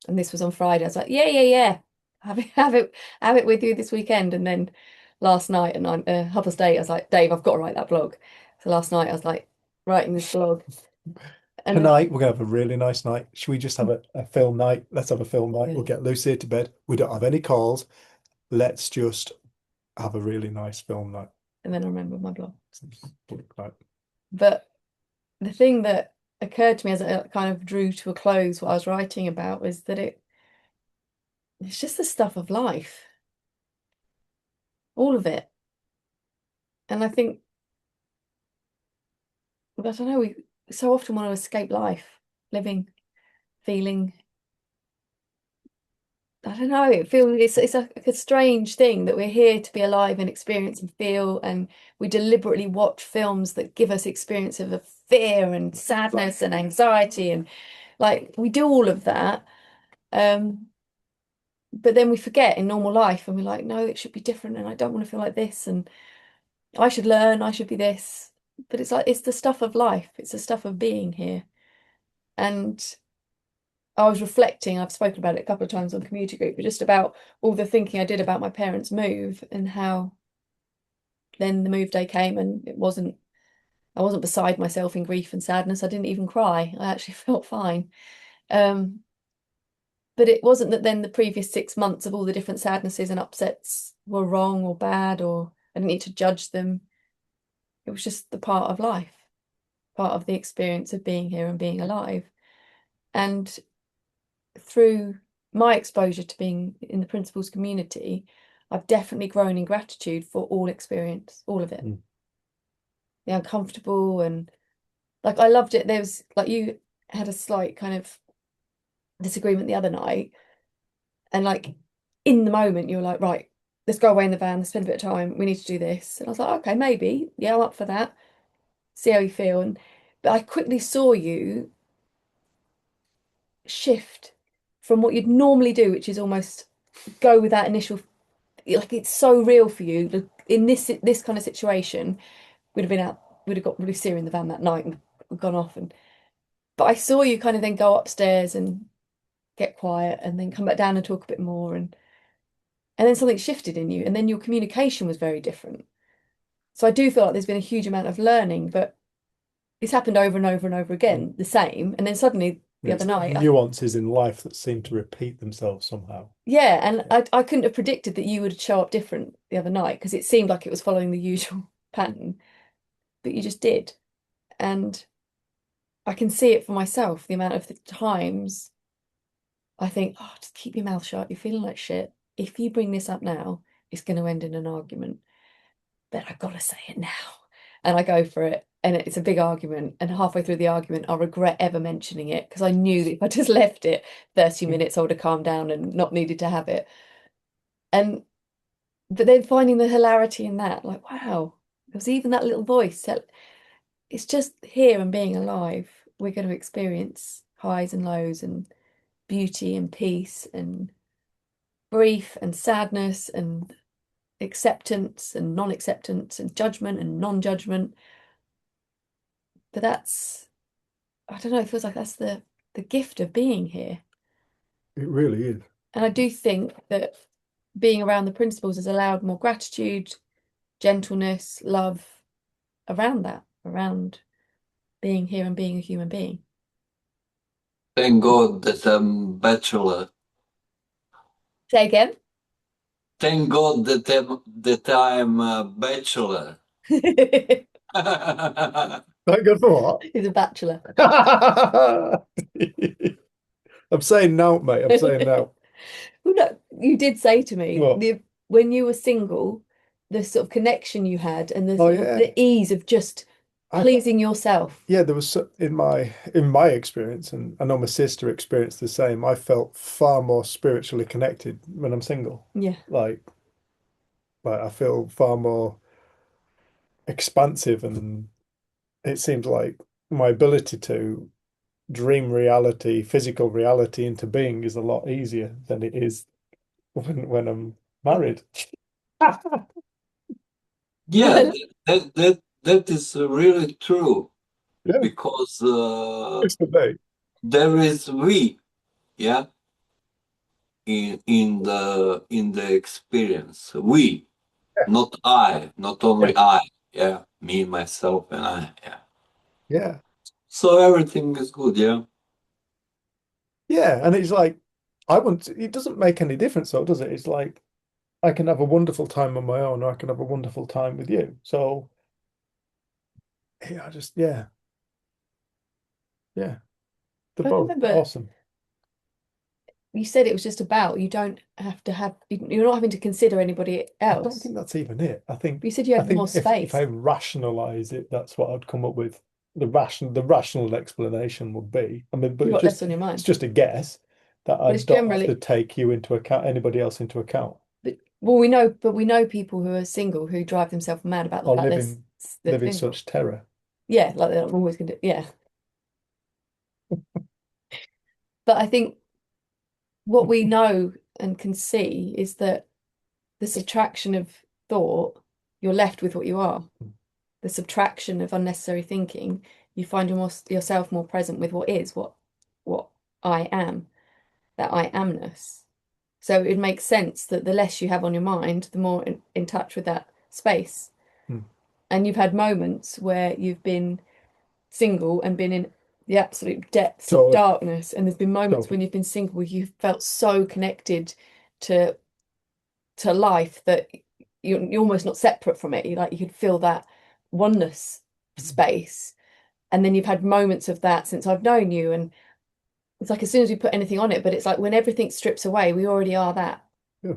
And this was on Friday. I was like, "Yeah. Have it with you this weekend." And then last night, and on Hubble State, I was like, "Dave, I've got to write that blog." So last night, I was like writing this blog. And Tonight we're gonna have a really nice night. Should we just have a film night? Let's have a film night. Yeah. We'll get Lucy to bed. We don't have any calls. Let's just have a really nice film night. and then I remembered my blog. Night. But the thing that occurred to me as it kind of drew to a close what I was writing about was that it's just the stuff of life. All of it. And I think, I don't know, we so often want to escape life, living, feeling. I don't know, it feels it's a strange thing that we're here to be alive and experience and feel, and we deliberately watch films that give us experience of fear and sadness and anxiety, and like we do all of that. But then we forget in normal life and we're like, no, it should be different, and I don't want to feel like this, and I should learn, I should be this. But it's like, it's the stuff of life, it's the stuff of being here. And I was reflecting, I've spoken about it a couple of times on community group, but just about all the thinking I did about my parents' move, and how then the move day came and I wasn't beside myself in grief and sadness. I didn't even cry. I actually felt fine. But it wasn't that then the previous 6 months of all the different sadnesses and upsets were wrong or bad, or I didn't need to judge them. It was just the part of life, part of the experience of being here and being alive. And through my exposure to being in the principles community, I've definitely grown in gratitude for all experience, all of it. The uncomfortable, and like I loved it. There was, like, you had a slight kind of disagreement the other night, and like in the moment you're like, right, let's go away in the van, let's spend a bit of time, we need to do this. And I was like, okay, maybe, yeah, I'm up for that, see how you feel. But I quickly saw you shift from what you'd normally do, which is almost go with that initial, like it's so real for you. In this kind of situation, we'd have been out, we'd have got Lucia in the van that night and gone off. But I saw you kind of then go upstairs and get quiet and then come back down and talk a bit more, and then something shifted in you, and then your communication was very different. So I do feel like there's been a huge amount of learning, but it's happened over and over and over again, the same. And then suddenly the other night, nuances in life that seem to repeat themselves somehow. yeah, and I couldn't have predicted that you would show up different the other night, because it seemed like it was following the usual pattern, but you just did. And I can see it for myself, the amount of the times I think, oh, just keep your mouth shut, you're feeling like shit. If you bring this up now, it's going to end in an argument. But I've got to say it now. and I go for it, and it's a big argument, and halfway through the argument I'll regret ever mentioning it, because I knew that if I just left it 30 minutes I would have calmed down and not needed to have it. And but then finding the hilarity in that, like, wow, there was even that little voice. It's just here and being alive. We're going to experience highs and lows and beauty and peace and grief and sadness and acceptance and non-acceptance and judgment and non-judgment. But that's, I don't know, it feels like that's the gift of being here. It really is. And I do think that being around the principles has allowed more gratitude, gentleness, love around that, around being here and being a human being. Thank God that I'm bachelor. Say again. Thank God that I'm a bachelor. He's Thank God for what? a bachelor. I'm saying no, mate. I'm saying no. Well, no, you did say to me What? when you were single, the sort of connection you had and the Oh, sort of yeah. the ease of just I- pleasing yourself. Yeah, there was in my experience, and I know my sister experienced the same. I felt far more spiritually connected when I'm single. Yeah. Like I feel far more expansive, and it seems like my ability to dream reality, physical reality into being is a lot easier than it is when I'm married. Yeah, that is really true. Yeah. Because It's the day. there is we, yeah, in the experience. We, not I, not only I, yeah, me, myself, and I, yeah. Yeah. So everything is good, yeah. Yeah, and it's like it doesn't make any difference though, does it? It's like I can have a wonderful time on my own, or I can have a wonderful time with you. So yeah, yeah. They're I both remember awesome. you said it was just about, you don't have to have, you're not having to consider anybody I don't else. think that's even it. I think You said you had more space. if I rationalize it, that's what I'd come up with. The rational explanation would be. I mean, but You've it's got less just on your mind. it's just a guess that I it's don't have generally- to take you into account, anybody else into account. Well, we know people who are single who drive themselves mad about the Or fact they're live in single. such terror. Yeah, like they're always going to, yeah. But I think what we know and can see is that the subtraction of thought, you're left with what you are. The subtraction of unnecessary thinking, you find yourself more present with what is, what I am, that I amness. So it makes sense that the less you have on your mind, the more in touch with that space. And you've had moments where you've been single and been in the absolute depths of darkness, and there's been moments when you've been single where you've felt so connected to life that you're almost not separate from it. Like you could feel that oneness space. And then you've had moments of that since I've known you, and it's like as soon as we put anything on it, but it's like when everything strips away, we already are that. Yeah.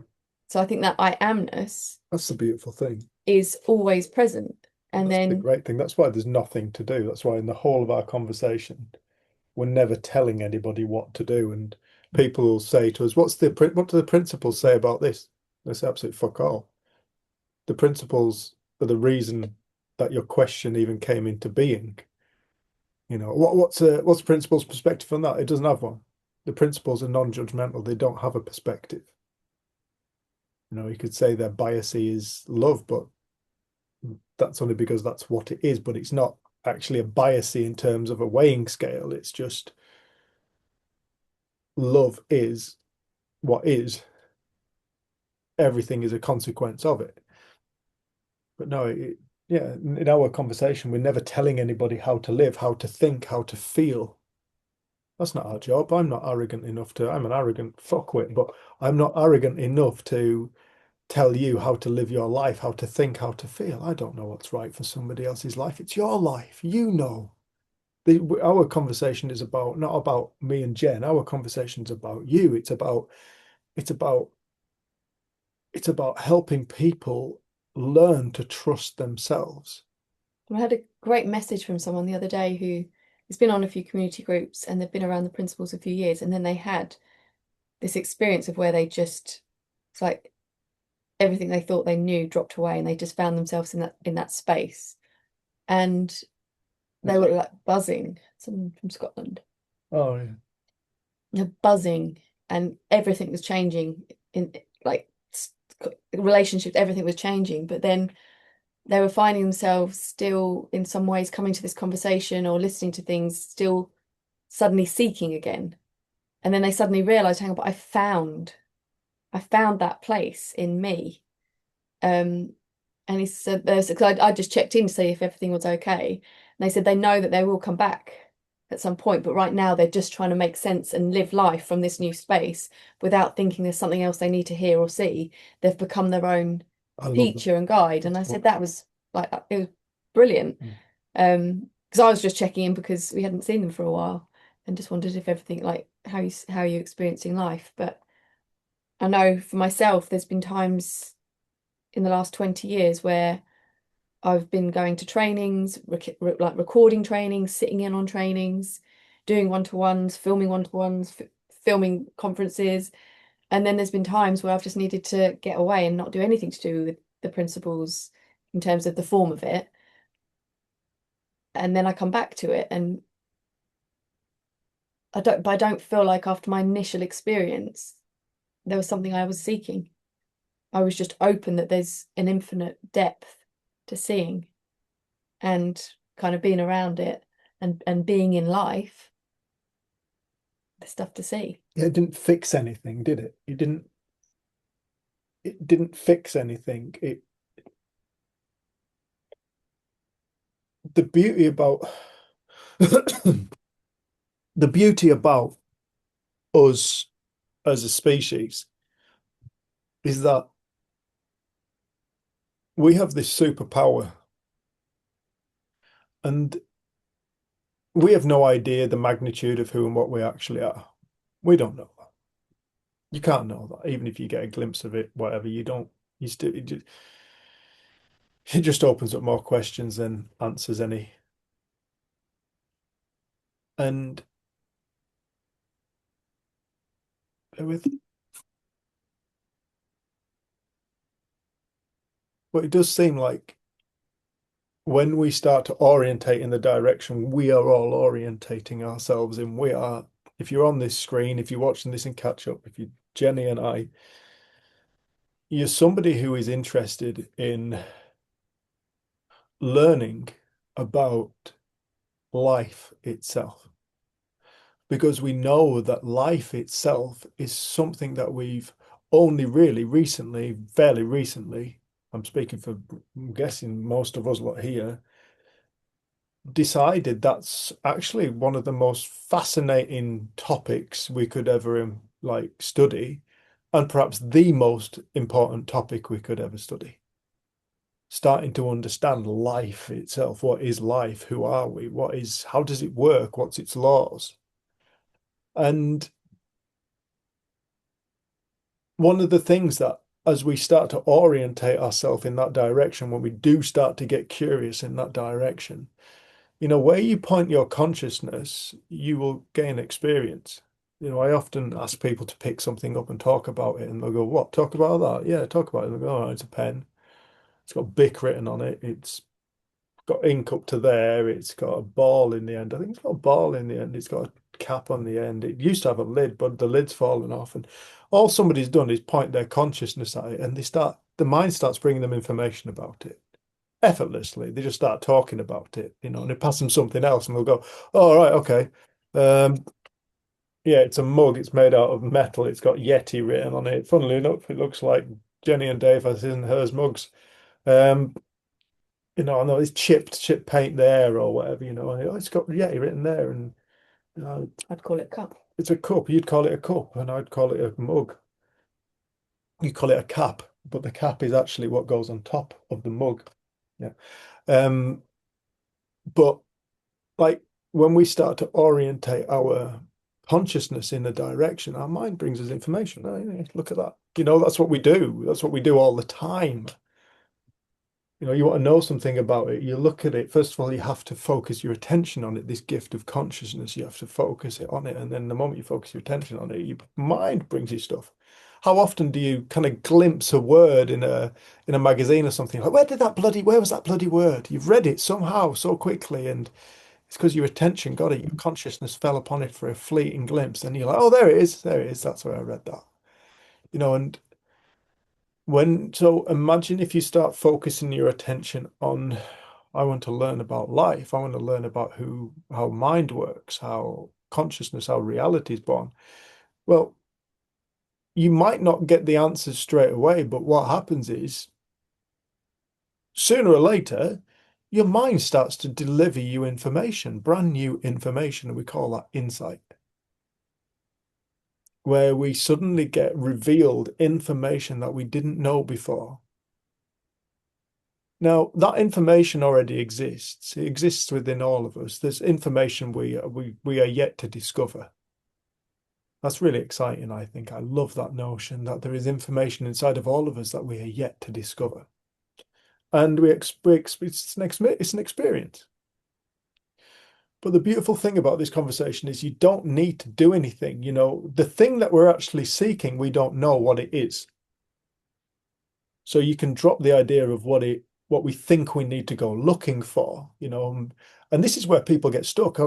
So I think that I amness, that's the beautiful thing, is always present. And that's then the great thing. That's why there's nothing to do. That's why in the whole of our conversation, we're never telling anybody what to do. And people will say to us, what do the principles say about this? They say absolutely fuck all. The principles are the reason that your question even came into being. You know, what's the principles perspective on that? It doesn't have one. The principles are non-judgmental. They don't have a perspective. You know, you could say their bias is love, but that's only because that's what it is. But it's not actually a bias in terms of a weighing scale. It's just love is what is. Everything is a consequence of it. But no, yeah, in our conversation, we're never telling anybody how to live, how to think, how to feel. That's not our job. I'm not arrogant enough to, I'm an arrogant fuckwit, but I'm not arrogant enough to tell you how to live your life, how to think, how to feel. I don't know what's right for somebody else's life. It's your life. You know. Our conversation is not about me and Jen. Our conversation is about you. It's about helping people learn to trust themselves I had a great message from someone the other day who has been on a few community groups and they've been around the principles a few years, and then they had this experience of where they just, it's like everything they thought they knew dropped away, and they just found themselves in that space, and they were like buzzing. Someone from Scotland, Oh, yeah. they're buzzing, and everything was changing in like relationships, everything was changing, but then they were finding themselves still in some ways coming to this conversation or listening to things, still suddenly seeking again. And then they suddenly realized, hang on, but I found that place in me. And he said, because I just checked in to see if everything was okay. And they said they know that they will come back at some point, but right now they're just trying to make sense and live life from this new space without thinking there's something else they need to hear or see. They've become their own I love that. teacher and guide. And I That's said that was like, it was brilliant. Because I was just checking in because we hadn't seen them for a while and just wondered if everything, like how are you experiencing life. But I know for myself, there's been times in the last 20 years where I've been going to trainings, like recording trainings, sitting in on trainings, doing one-to-ones, filming one-to-ones, filming conferences. And then there's been times where I've just needed to get away and not do anything to do with the principles in terms of the form of it. And then I come back to it, and I don't feel like after my initial experience, there was something I was seeking. I was just open that there's an infinite depth to seeing, and kind of being around it and being in life, there's stuff to see. Yeah, it didn't fix anything, did it? It didn't fix anything. The beauty about the beauty about us as a species is that we have this superpower, and we have no idea the magnitude of who and what we actually are. We don't know that. You can't know that, even if you get a glimpse of it, whatever. You don't. You still. It just opens up more questions than answers any. And with, but it does seem like when we start to orientate in the direction we are all orientating ourselves in, we are, if you're on this screen, if you're watching this and catch up, if you, Jenny and I, you're somebody who is interested in learning about life itself, because we know that life itself is something that we've only really recently, fairly recently, I'm speaking for, I'm guessing most of us lot here, decided that's actually one of the most fascinating topics we could ever like study, and perhaps the most important topic we could ever study. Starting to understand life itself. What is life? Who are we? What is, how does it work? What's its laws? And one of the things that, as we start to orientate ourselves in that direction, when we do start to get curious in that direction, you know, where you point your consciousness, you will gain experience. You know, I often ask people to pick something up and talk about it, and they'll go, "What? Talk about that?" Yeah, talk about it. And they'll go, "Oh, it's a pen. It's got Bic written on it. It's got ink up to there. It's got a ball in the end. I think it's got a ball in the end. It's got a cap on the end. It used to have a lid, but the lid's fallen off." And all somebody's done is point their consciousness at it, and the mind starts bringing them information about it effortlessly. They just start talking about it, you know, and they pass them something else, and they'll go, "Oh, right, okay. Yeah, it's a mug. It's made out of metal. It's got Yeti written on it. Funnily enough, it looks like Jenny and Dave has his and hers mugs. You know, I know it's chip paint there or whatever, you know, and it's got Yeti written there, and you know, I'd call it a cup. it's a cup. You'd call it a cup, and I'd call it a mug. You call it a cap, but the cap is actually what goes on top of the mug. Yeah. But like when we start to orientate our consciousness in a direction, our mind brings us information. Oh, yeah, look at that. You know, that's what we do. That's what we do all the time. You know, you want to know something about it, you look at it. First of all, you have to focus your attention on it, this gift of consciousness. You have to focus it on it. And then the moment you focus your attention on it, your mind brings you stuff. How often do you kind of glimpse a word in a magazine or something? Like, where was that bloody word? You've read it somehow so quickly, and it's because your attention got it, your consciousness fell upon it for a fleeting glimpse, and you're like, oh, there it is, that's where I read that. You know, and so imagine if you start focusing your attention on, I want to learn about life, I want to learn about how mind works, how consciousness, how reality is born. Well, you might not get the answers straight away, but what happens is sooner or later, your mind starts to deliver you information, brand new information, and we call that insight, where we suddenly get revealed information that we didn't know before. Now, that information already exists. It exists within all of us. There's information we are yet to discover. That's really exciting, I think. I love that notion that there is information inside of all of us that we are yet to discover. And it's an experience. But the beautiful thing about this conversation is you don't need to do anything. You know, the thing that we're actually seeking, we don't know what it is. So you can drop the idea of what we think we need to go looking for, you know, and this is where people get stuck.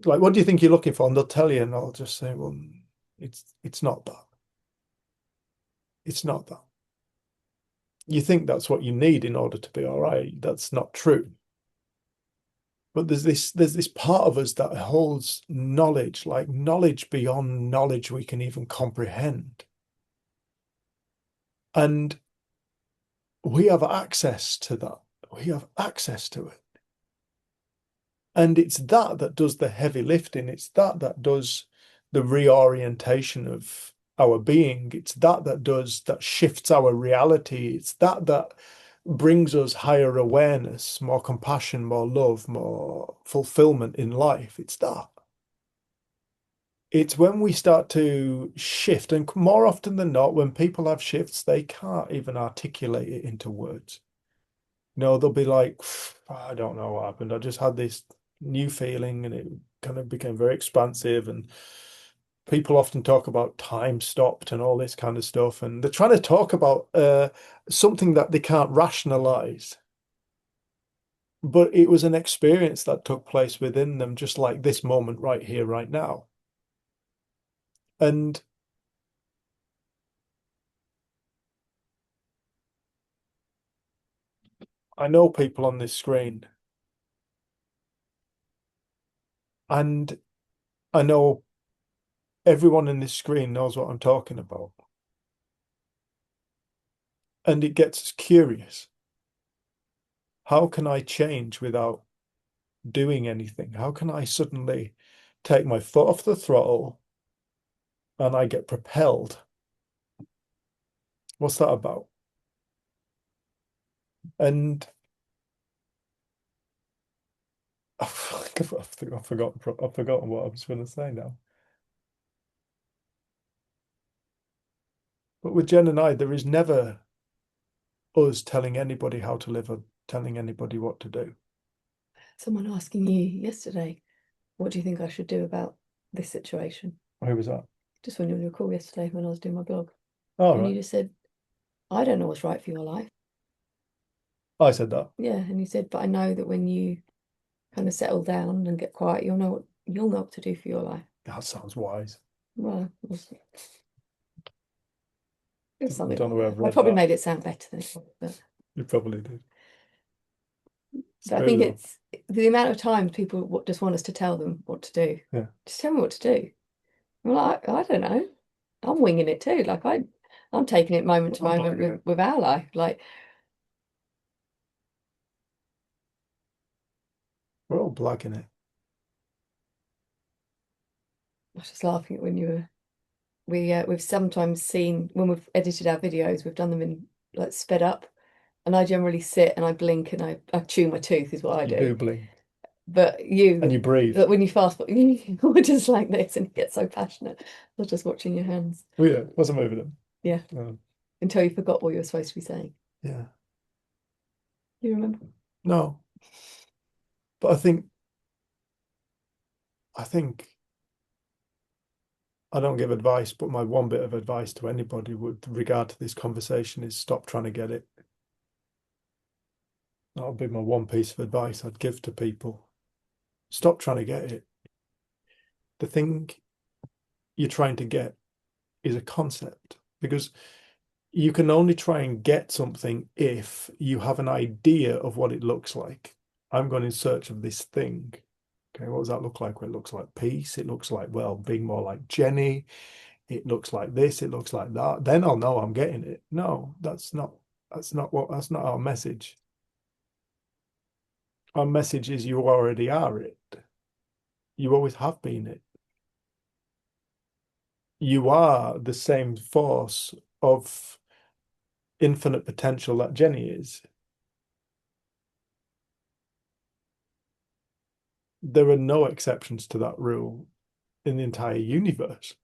Like, what do you think you're looking for? And they'll tell you, and I'll just say, well, it's not that. It's not that. You think that's what you need in order to be all right. That's not true. But there's this part of us that holds knowledge, like knowledge beyond knowledge we can even comprehend. And we have access to that. We have access to it. And it's that does the heavy lifting. It's that does the reorientation of our being. It's that shifts our reality. It's that brings us higher awareness, more compassion, more love, more fulfillment in life. It's that. It's when we start to shift, and more often than not, when people have shifts, they can't even articulate it into words. You know, they'll be like, I don't know what happened. I just had this new feeling, and it kind of became very expansive. And people often talk about time stopped and all this kind of stuff, and they're trying to talk about something that they can't rationalize. But it was an experience that took place within them, just like this moment right here, right now. And I know people on this screen, and I know everyone in this screen knows what I'm talking about. And it gets us curious. How can I change without doing anything? How can I suddenly take my foot off the throttle and I get propelled? What's that about? And I've forgotten what I was going to say now. But with Jen and I, there is never us telling anybody how to live or telling anybody what to do. Someone asking you yesterday, what do you think I should do about this situation? Who was that? Just when you were on your call yesterday when I was doing my blog. Oh, and right. you just said, I don't know what's right for your life. I said that. Yeah, and you said, but I know that when you kind of settle down and get quiet, you'll know what to do for your life. That sounds wise. Well, it was something. Don't know where I've I read probably that. made it sound better than it was, but You probably did. I think it's the amount of times people just want us to tell them what to do. Yeah. Just tell me what to do. I'm like, I don't know. I'm winging it too. Like I'm taking it moment to moment with our life. Like we're all blagging it. I was just laughing at when you were. We've sometimes seen when we've edited our videos, we've done them in like sped up, and I generally sit and I blink and I chew my tooth is what I You do. do blink. But And you breathe. But when you fast forward, you're just like this and you get so passionate. I was just watching your hands. Well, yeah, wasn't moving them. Yeah. Until you forgot what you were supposed to be saying. Yeah. You remember? No. But I think I don't give advice, but my one bit of advice to anybody with regard to this conversation is stop trying to get it. That would be my one piece of advice I'd give to people. Stop trying to get it. The thing you're trying to get is a concept, because you can only try and get something if you have an idea of what it looks like. I'm going in search of this thing. Okay, what does that look like? Well, it looks like peace. It looks like, well, being more like Jenny. It looks like this. It looks like that. Then I'll know I'm getting it. No, that's not our message. Our message is you already are it. You always have been it. You are the same force of infinite potential that Jenny is. There are no exceptions to that rule in the entire universe,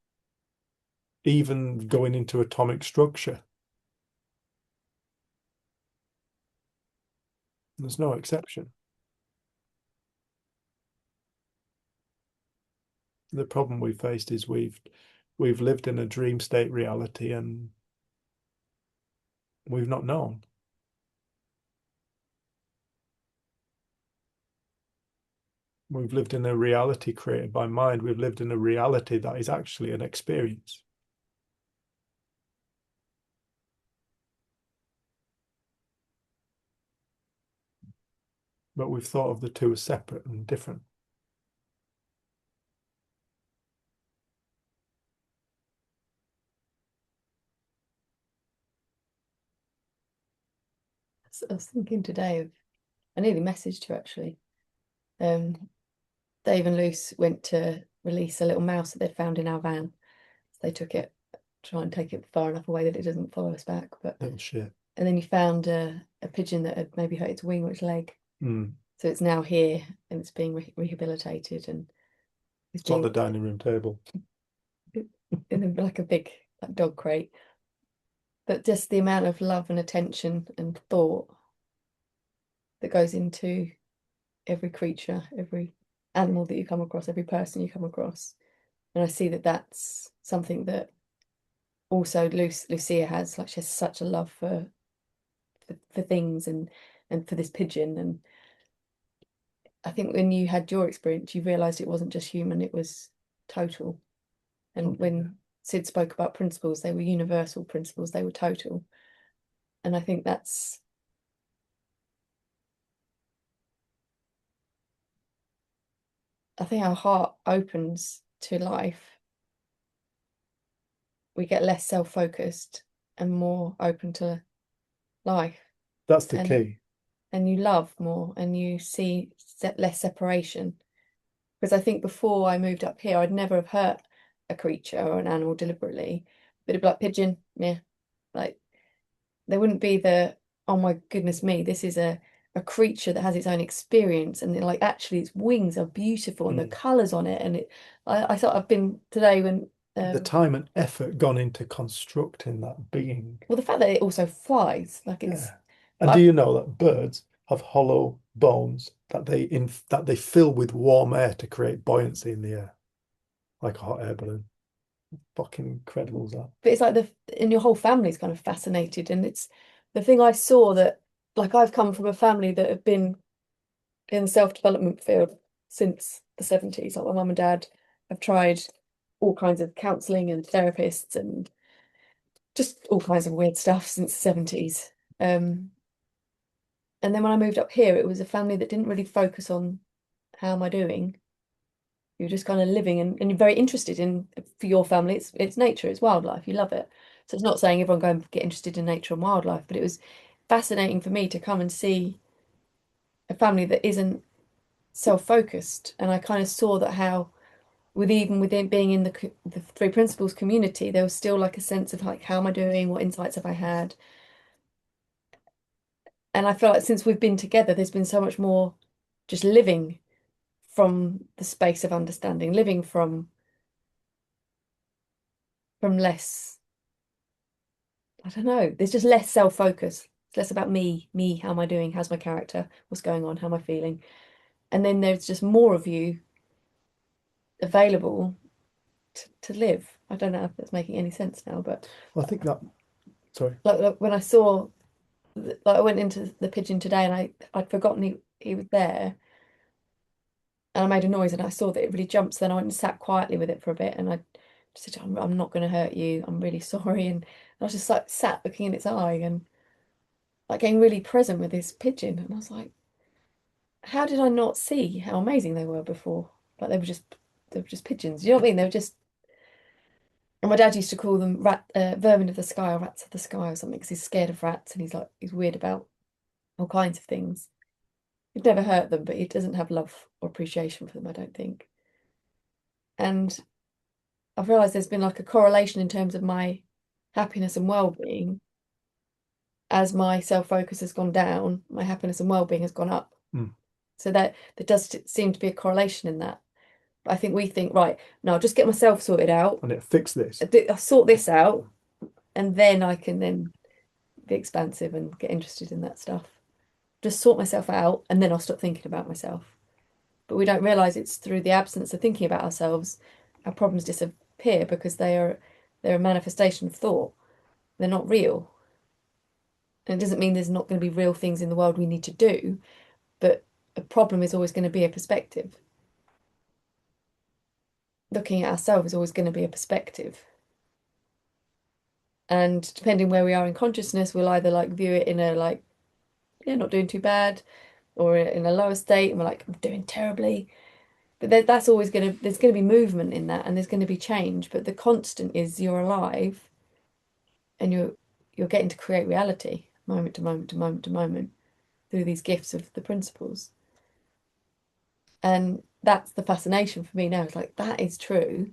even going into atomic structure. There's no exception. The problem we faced is we've lived in a dream state reality and we've not known. We've lived in a reality created by mind. We've lived in a reality that is actually an experience. But we've thought of the two as separate and different. I was thinking today of, I nearly messaged you actually. Dave and Luce went to release a little mouse that they'd found in our van. So they took it, try and take it far enough away that it doesn't follow us back. But Little shit. and then you found a pigeon that had maybe hurt its wing or its leg. Mm. So it's now here and it's being rehabilitated and It's on the dining room table. in like a big dog crate. But just the amount of love and attention and thought that goes into every creature, every animal that you come across, every person you come across. And I see that that's something that also Lucia has. Like, she has such a love for things and for this pigeon. And I think when you had your experience, you realised it wasn't just human, it was total. And when Sid spoke about principles, they were universal principles, they were total. And I think that's our heart opens to life. We get less self-focused and more open to life. That's the key. And you love more and you see less separation. Because I think before I moved up here, I'd never have hurt a creature or an animal deliberately. But it'd be like, pigeon, yeah. Like, there wouldn't be the, oh my goodness me, this is a creature that has its own experience, and like actually its wings are beautiful and the colours on it. And I thought I've been today when the time and effort gone into constructing that being. Well, the fact that it also flies, like it's. Yeah. And do you know that birds have hollow bones that they fill with warm air to create buoyancy in the air, like a hot air balloon? Fucking incredible is that? But it's like and your whole family's kind of fascinated, and it's the thing I saw that, like, I've come from a family that have been in the self-development field since the 70s. Like, my mum and dad have tried all kinds of counselling and therapists and just all kinds of weird stuff since the 70s. And then when I moved up here, it was a family that didn't really focus on how am I doing. You're just kind of living, and you're very interested in, for your family, it's nature, it's wildlife, you love it. So it's not saying everyone go and get interested in nature and wildlife, but it was fascinating for me to come and see a family that isn't self-focused. And I kind of saw that how within being in the Three Principles community, there was still like a sense of like, how am I doing? What insights have I had? And I feel like since we've been together, there's been so much more just living from the space of understanding, living from less, I don't know, there's just less self-focus. It's less about me, how am I doing? How's my character? What's going on? How am I feeling? And then there's just more of you available to live. I don't know if that's making any sense now, but Well, I think that. Sorry. like when I saw, like I went into the pigeon today and I'd forgotten he was there, and I made a noise and I saw that it really jumped. So then I went and sat quietly with it for a bit, and I said, I'm not going to hurt you. I'm really sorry. And I was just like sat looking in its eye and like getting really present with this pigeon. And I was like, how did I not see how amazing they were before? Like they were just pigeons. You know what I mean? They were just. And my dad used to call them vermin of the sky or rats of the sky or something because he's scared of rats and he's weird about all kinds of things. He'd never hurt them, but he doesn't have love or appreciation for them, I don't think. And I've realised there's been like a correlation in terms of my happiness and well-being. As my self-focus has gone down, my happiness and well-being has gone up. So that there does seem to be a correlation in that. But I think we think, right, no, I'll just get myself sorted out. And it fix this. I'll sort this out, and then I can then be expansive and get interested in that stuff. Just sort myself out, and then I'll stop thinking about myself. But we don't realise it's through the absence of thinking about ourselves, our problems disappear because they're a manifestation of thought. They're not real. And it doesn't mean there's not going to be real things in the world we need to do, but a problem is always going to be a perspective. Looking at ourselves is always going to be a perspective. And depending where we are in consciousness, we'll either like view it in a like, yeah, not doing too bad, or in a lower state, and we're like, I'm doing terribly. But that's always there's going to be movement in that, and there's going to be change. But the constant is you're alive, and you're getting to create reality, moment to moment to moment to moment, through these gifts of the principles. And that's the fascination for me now. It's like, that is true.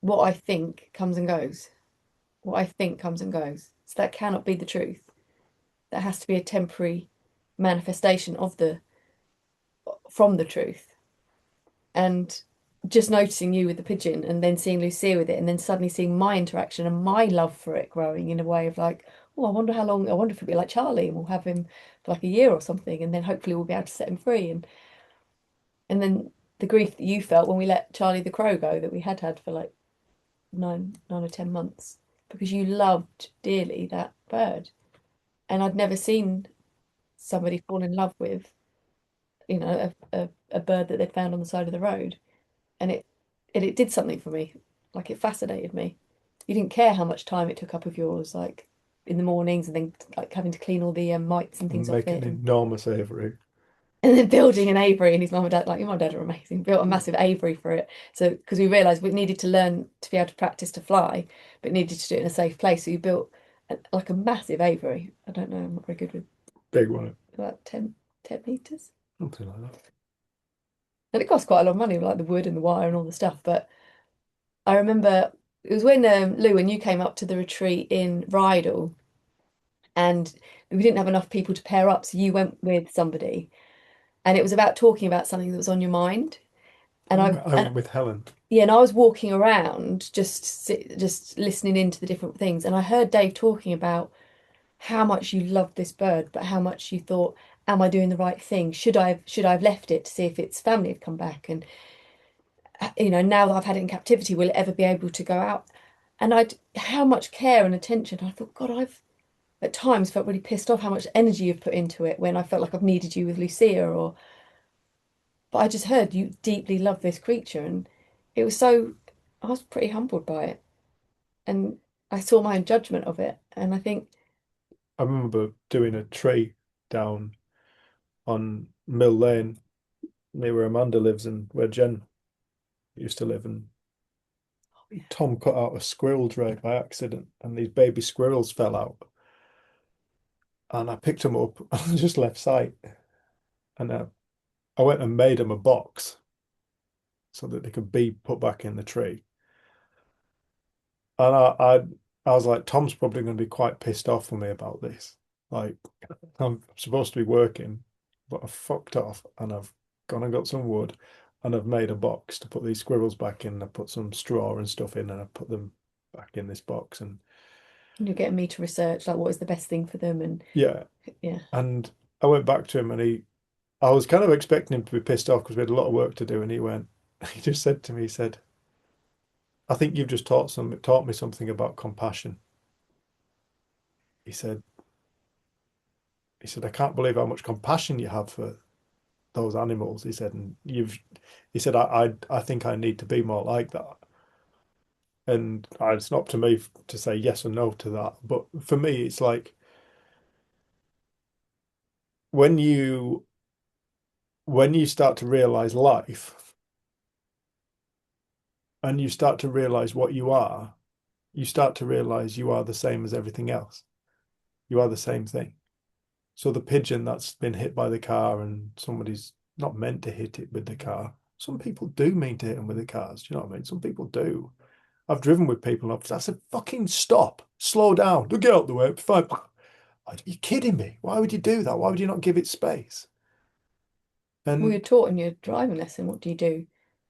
What I think comes and goes. What I think comes and goes. So that cannot be the truth. That has to be a temporary manifestation from the truth. And just noticing you with the pigeon and then seeing Lucia with it and then suddenly seeing my interaction and my love for it growing in a way of like, oh, I wonder if it'll be like Charlie and we'll have him for like a year or something, and then hopefully we'll be able to set him free. And then the grief that you felt when we let Charlie the crow go, that we had for like 9 or 10 months, because you loved dearly that bird. And I'd never seen somebody fall in love with, a bird that they'd found on the side of the road. And it did something for me. Like, it fascinated me. You didn't care how much time it took up of yours, like in the mornings, and then like having to clean all the mites and things off Making it. an enormous aviary. And then building an aviary, and his mum and dad, like your mum and dad are amazing, built a massive aviary for it. So, because we realised we needed to learn to be able to practice to fly, but needed to do it in a safe place. So you built like a massive aviary. I don't know, I'm not very good with Big one. about 10 meters. Something like that. And it cost quite a lot of money, like the wood and the wire and all the stuff. But I remember it was when Lou, when you came up to the retreat in Rydal, and we didn't have enough people to pair up, so you went with somebody. And it was about talking about something that was on your mind. And I went with Helen. Yeah, and I was walking around just listening into the different things, and I heard Dave talking about how much you loved this bird, but how much you thought, am I doing the right thing? Should I have left it to see if its family had come back? And now that I've had it in captivity, will it ever be able to go out? And how much care and attention. I thought, God, I've at times felt really pissed off how much energy you've put into it when I felt like I've needed you with Lucia, but I just heard you deeply love this creature, and I was pretty humbled by it, and I saw my own judgment of it, and I think I remember doing a tree down on Mill Lane near where Amanda lives and where Jen used to live, and Tom cut out a squirrel tray by accident, and these baby squirrels fell out. And I picked them up and just left sight. And I went and made them a box so that they could be put back in the tree. And I was like, Tom's probably going to be quite pissed off with me about this. Like, I'm supposed to be working, but I fucked off, and I've gone and got some wood, and I've made a box to put these squirrels back in. I put some straw and stuff in, and I put them back in this box. And You're getting me to research like what is the best thing for them, and Yeah. yeah. And I went back to him and I was kind of expecting him to be pissed off because we had a lot of work to do. And he just said to me, he said, I think you've just taught me something about compassion. He said, I can't believe how much compassion you have for those animals. He said, and he said, I think I need to be more like that. And it's not up to me to say yes or no to that. But for me, it's like when you start to realize life and you start to realize what you start to realize you are the same as everything else. You are the same thing. So the pigeon that's been hit by the car and somebody's not meant to hit it with the car. Some people do mean to hit them with the cars. Do you know what I mean? Some people do. I've driven with people and I said, fucking stop, slow down, don't get out the way. Fine. Are you kidding me? Why would you do that? Why would you not give it space? Well, you're And taught in your driving lesson, what do?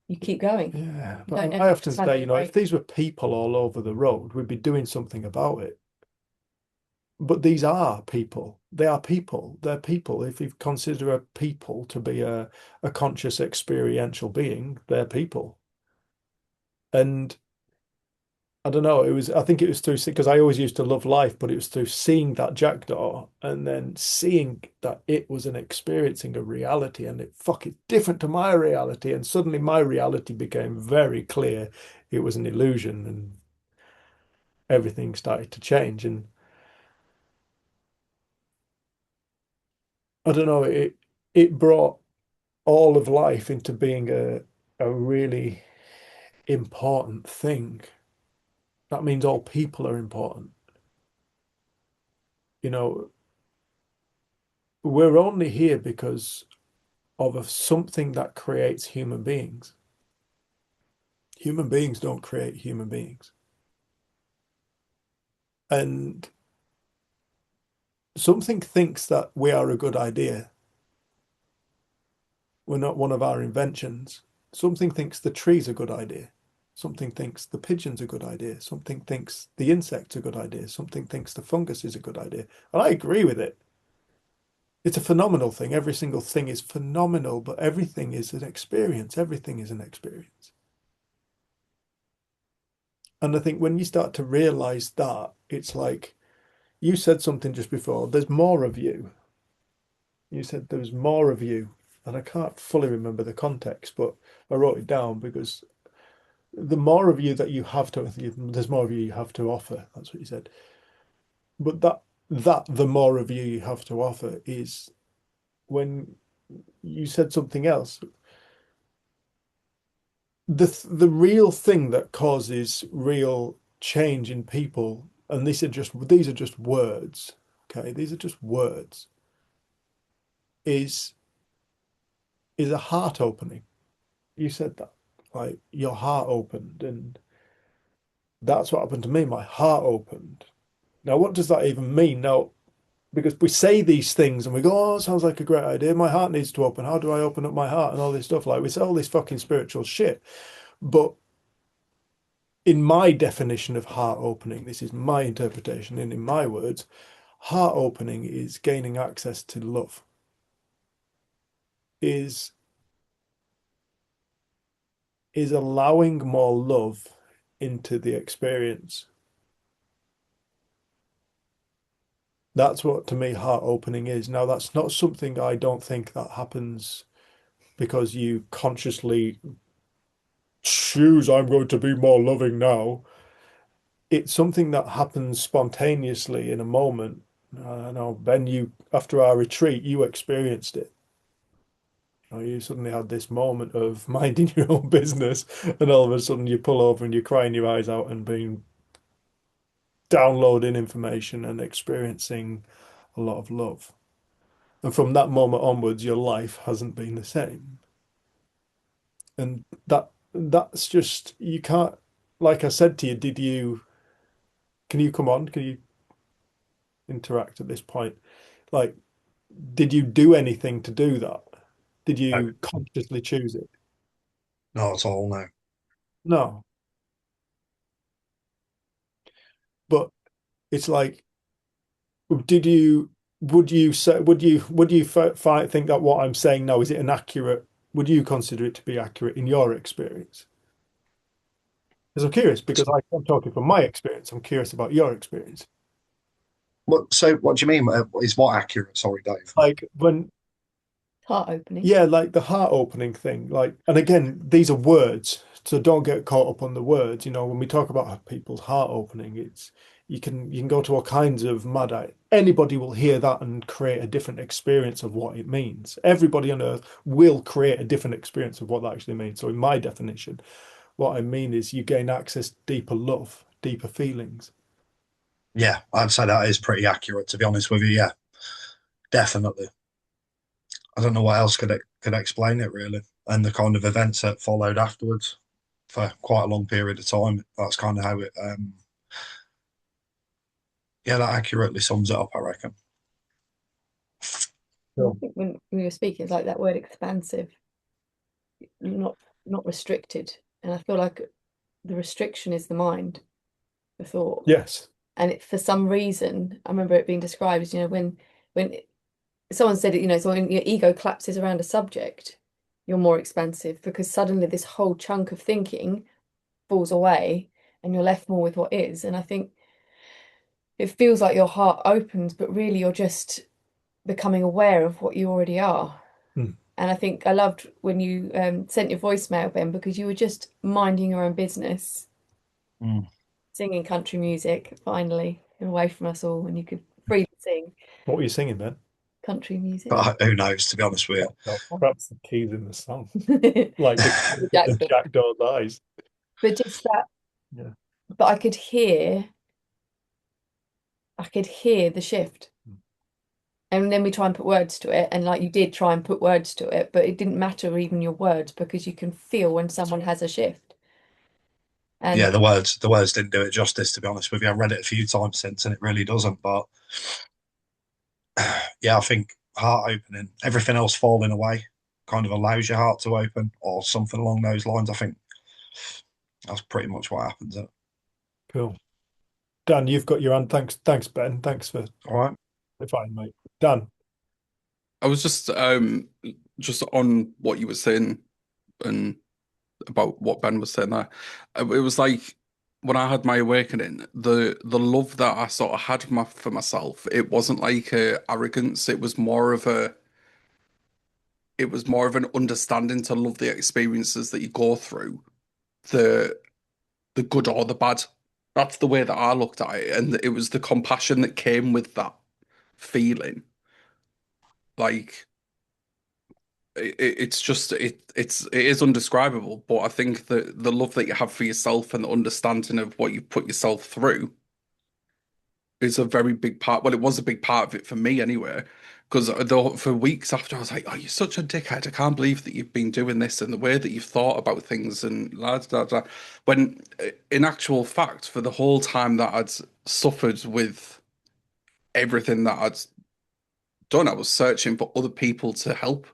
You keep going. yeah, You but don't I ever often slam say, your you know, if brakes. these were people all over the road, we'd be doing something about it. But these are people. They are people. They're people. If you consider a people to be a conscious experiential being, they're people. And I don't know, I think it was through, because I always used to love life, but it was through seeing that jackdaw and then seeing that it was an experiencing a reality and it fucking different to my reality. And suddenly my reality became very clear. It was an illusion and everything started to change. And I don't know, it brought all of life into being a really important thing. That means all people are important. You know, we're only here because of something that creates human beings. Human beings don't create human beings. And something thinks that we are a good idea. We're not one of our inventions. Something thinks the tree's a good idea. Something thinks the pigeon's a good idea. Something thinks the insect's a good idea. Something thinks the fungus is a good idea. And I agree with it. It's a phenomenal thing. Every single thing is phenomenal, but everything is an experience. Everything is an experience. And I think when you start to realize that, it's like you said something just before, there's more of you. You said there's more of you. And I can't fully remember the context, but I wrote it down because the more of you that you have to, there's more of you you have to offer. That's what you said. But the more of you have to offer is when you said something else. The real thing that causes real change in people, and these are just words, okay? These are just words, is a heart opening. You said that, like your heart opened, and that's what happened to me. My heart opened. Now, what does that even mean? Now, because we say these things and we go, oh, it sounds like a great idea. My heart needs to open. How do I open up my heart? And all this stuff. Like we say all this fucking spiritual shit. But in my definition of heart opening, this is my interpretation, and in my words, heart opening is gaining access to love, is allowing more love into the experience. That's what to me heart opening is. Now, that's not something I don't think that happens because you consciously choose, I'm going to be more loving now. It's something that happens spontaneously in a moment. I know, Ben, you, after our retreat, you experienced it. You suddenly had this moment of minding your own business, and all of a sudden you pull over and you're crying your eyes out and being downloading information and experiencing a lot of love. And from that moment onwards, your life hasn't been the same. And that's just, you can't, like I said to you, can you come on? Can you interact at this point? Like, did you do anything to do that? Did No, you consciously choose it? not at all. No. No. But it's like, did you would you say would you think that what I'm saying now is it an accurate? Would you consider it to be accurate in your experience? Because I'm curious, because I'm talking from my experience. I'm curious about your experience. So what do you mean? Is what accurate? Sorry, Dave. Like when, Heart opening. yeah, like the heart opening thing. Like, and again, these are words, so don't get caught up on the words. You know, when we talk about people's heart opening, it's you can go to all kinds of mad. Anybody will hear that and create a different experience of what it means. Everybody on earth will create a different experience of what that actually means. So, in my definition, what I mean is you gain access to deeper love, deeper feelings. Yeah, I'd say that is pretty accurate, to be honest with you. Yeah, definitely. I don't know what else could explain it really, and the kind of events that followed afterwards for quite a long period of time. That's kind of how it. Yeah, that accurately sums it up, I reckon. I think when we were speaking, it's like that word expansive, not restricted. And I feel like the restriction is the mind, the thought. Yes. And for some reason, I remember it being described as, when someone said it, so when your ego collapses around a subject, you're more expansive because suddenly this whole chunk of thinking falls away and you're left more with what is. And I think it feels like your heart opens, but really you're just becoming aware of what you already are. Hmm. And I think I loved when you sent your voicemail, Ben, because you were just minding your own business, singing country music, finally, away from us all, and you could freely sing What were you singing then? country music. But who knows, to be honest with you. Perhaps the keys in the song, like the Jackdaw Dies. But just that, Yeah. but I could hear the shift. And then we try and put words to it, and like you did try and put words to it, but it didn't matter even your words because you can feel when someone has a shift. And Yeah, the words didn't do it justice, to be honest with you. I've read it a few times since, and it really doesn't. But yeah, I think heart opening, everything else falling away, kind of allows your heart to open, or something along those lines. I think that's pretty much what happens. Cool. Dan, you've got your hand. Thanks, Ben. Thanks for All right. fine, mate. Dan. I was just on what you were saying and about what Ben was saying there. It was like when I had my awakening, the love that I sort of had for myself, it wasn't like a arrogance. It was more of an understanding to love the experiences that you go through, the good or the bad. That's the way that I looked at it, and it was the compassion that came with that feeling. Like it's just it is undescribable, but I think that the love that you have for yourself and the understanding of what you put yourself through is a very big part. Well, it was a big part of it for me anyway, because for weeks after I was like, "Oh, you're such a dickhead! I can't believe that you've been doing this and the way that you've thought about things and la da da." When in actual fact, for the whole time that I'd suffered with everything that I'd done, I was searching for other people to help.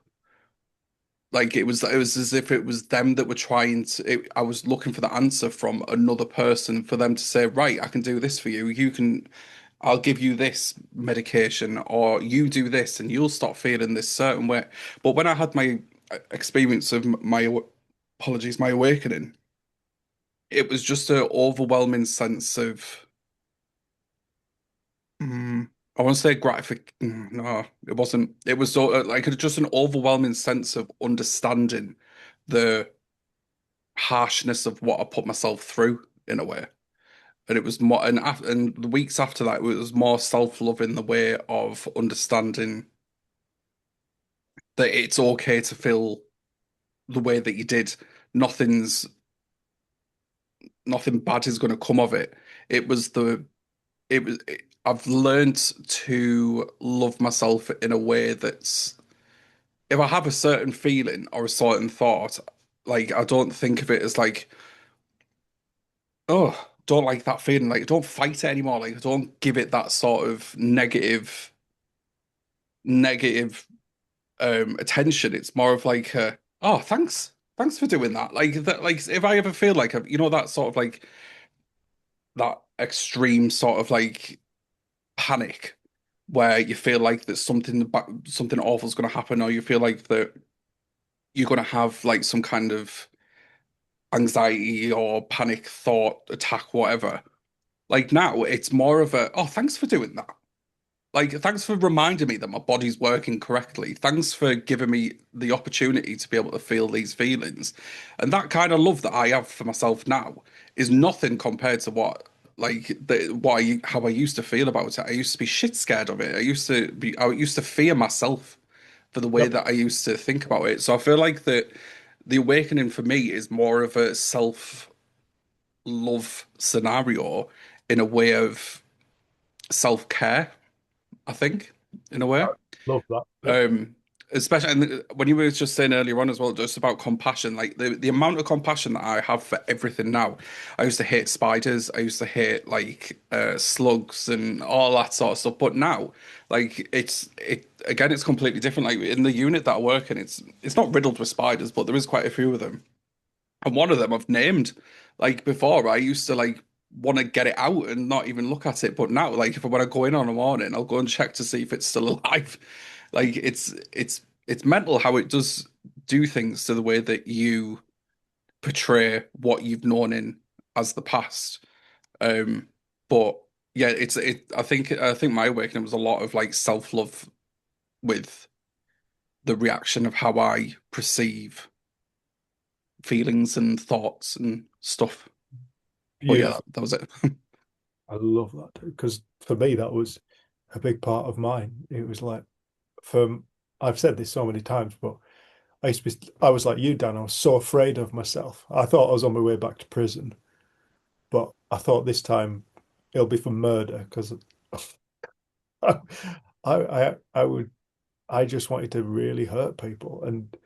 Like it was as if it was them that were trying to. I was looking for the answer from another person for them to say, right, I can do this for you. I'll give you this medication, or you do this, and you'll stop feeling this certain way. But when I had my experience of my awakening, it was just an overwhelming sense of. I want to say gratification. No, it wasn't. It was like just an overwhelming sense of understanding the harshness of what I put myself through in a way. And it was more, and the weeks after that, it was more self-love in the way of understanding that it's okay to feel the way that you did. Nothing bad is going to come of it. It was I've learned to love myself in a way that's, if I have a certain feeling or a certain thought, like I don't think of it as like, oh, don't like that feeling. Like don't fight it anymore. Like don't give it that sort of negative attention. It's more of like, oh, thanks for doing that. Like that. Like if I ever feel like that sort of like that extreme sort of like panic where you feel like that something awful is going to happen, or you feel like that you're going to have like some kind of anxiety or panic thought attack, whatever. Like now, it's more of a, oh, thanks for doing that. Like, thanks for reminding me that my body's working correctly. Thanks for giving me the opportunity to be able to feel these feelings. And that kind of love that I have for myself now is nothing compared to how I used to feel about it. I used to be shit scared of it. I used to fear myself for the way Yep. that I used to think about it. So I feel like that the awakening for me is more of a self-love scenario in a way of self-care, I think, in a way. Love that. Yep. Especially when you were just saying earlier on as well, just about compassion, like the amount of compassion that I have for everything now. I used to hate spiders, I used to hate like slugs and all that sort of stuff. But now, like it's completely different. Like in the unit that I work in, it's not riddled with spiders, but there is quite a few of them. And one of them I've named. Like before, I used to like want to get it out and not even look at it. But now, like if I want to go in on a morning, I'll go and check to see if it's still alive. Like it's mental how it does do things to the way that you portray what you've known in as the past. Um, but yeah, I think my awakening was a lot of like self-love with the reaction of how I perceive feelings and thoughts and stuff. Oh yeah, Beautiful. that was it. I love that because for me that was a big part of mine. It was like, I've said this so many times, but I was like you, Dan. I was so afraid of myself. I thought I was on my way back to prison, but I thought this time it'll be for murder because I just wanted to really hurt people, and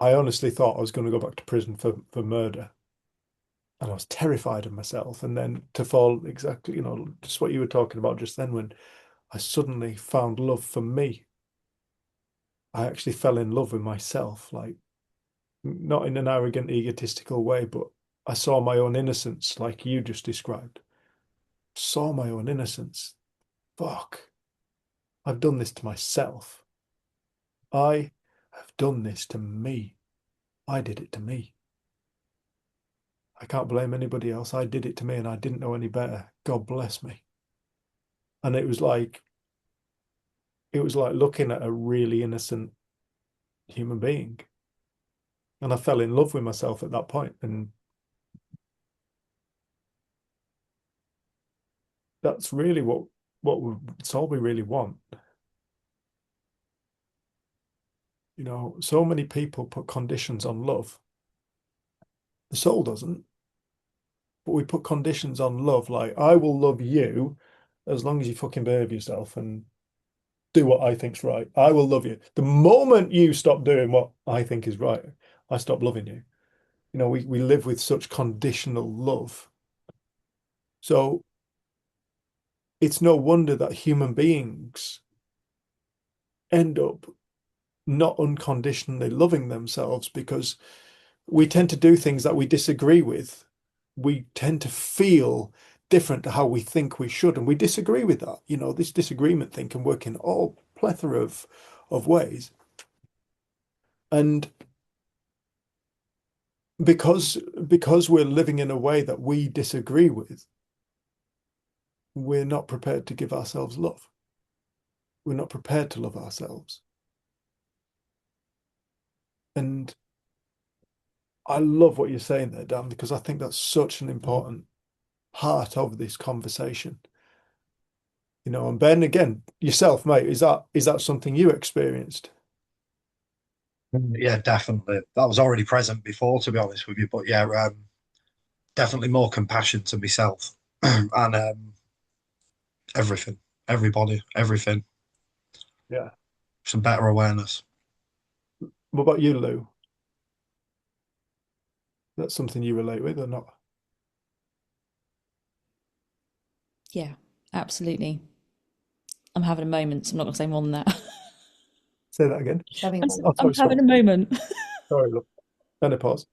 I honestly thought I was going to go back to prison for murder. And I was terrified of myself. And then to fall exactly, just what you were talking about just then, when I suddenly found love for me, I actually fell in love with myself, like not in an arrogant, egotistical way, but I saw my own innocence, like you just described. Saw my own innocence. Fuck, I've done this to myself. I have done this to me. I did it to me. I can't blame anybody else. I did it to me and I didn't know any better. God bless me. And it was like looking at a really innocent human being. And I fell in love with myself at that point. And that's really it's all we really want. So many people put conditions on love. The soul doesn't. But we put conditions on love, like I will love you as long as you fucking behave yourself and do what I think's right. I will love you. The moment you stop doing what I think is right, I stop loving you. We live with such conditional love. So it's no wonder that human beings end up not unconditionally loving themselves, because we tend to do things that we disagree with. We tend to feel different to how we think we should, and we disagree with that. This disagreement thing can work in all plethora of ways. And because we're living in a way that we disagree with, we're not prepared to give ourselves love. We're not prepared to love ourselves. And I love what you're saying there, Dan, because I think that's such an important part of this conversation. And Ben, again, yourself, mate, is that something you experienced? Yeah, definitely. That was already present before, to be honest with you. But yeah, definitely more compassion to myself and everything, everybody, everything. Yeah. Some better awareness. What about you, Lou? That's something you relate with or not? Yeah, absolutely. I'm having a moment, so I'm not going to say more than that. Say that again. I'm having a moment. Sorry, look. Menopause.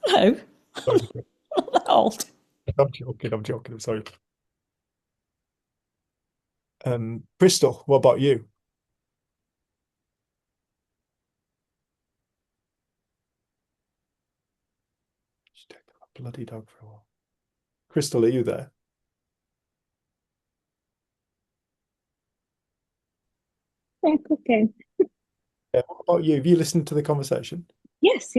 No, Sorry. I'm not that old. I'm joking. I'm sorry. Crystal, what about you? Just take that bloody dog for a while. Crystal, are you there? I'm cooking. Yeah, what about you? Have you listened to the conversation? Yes.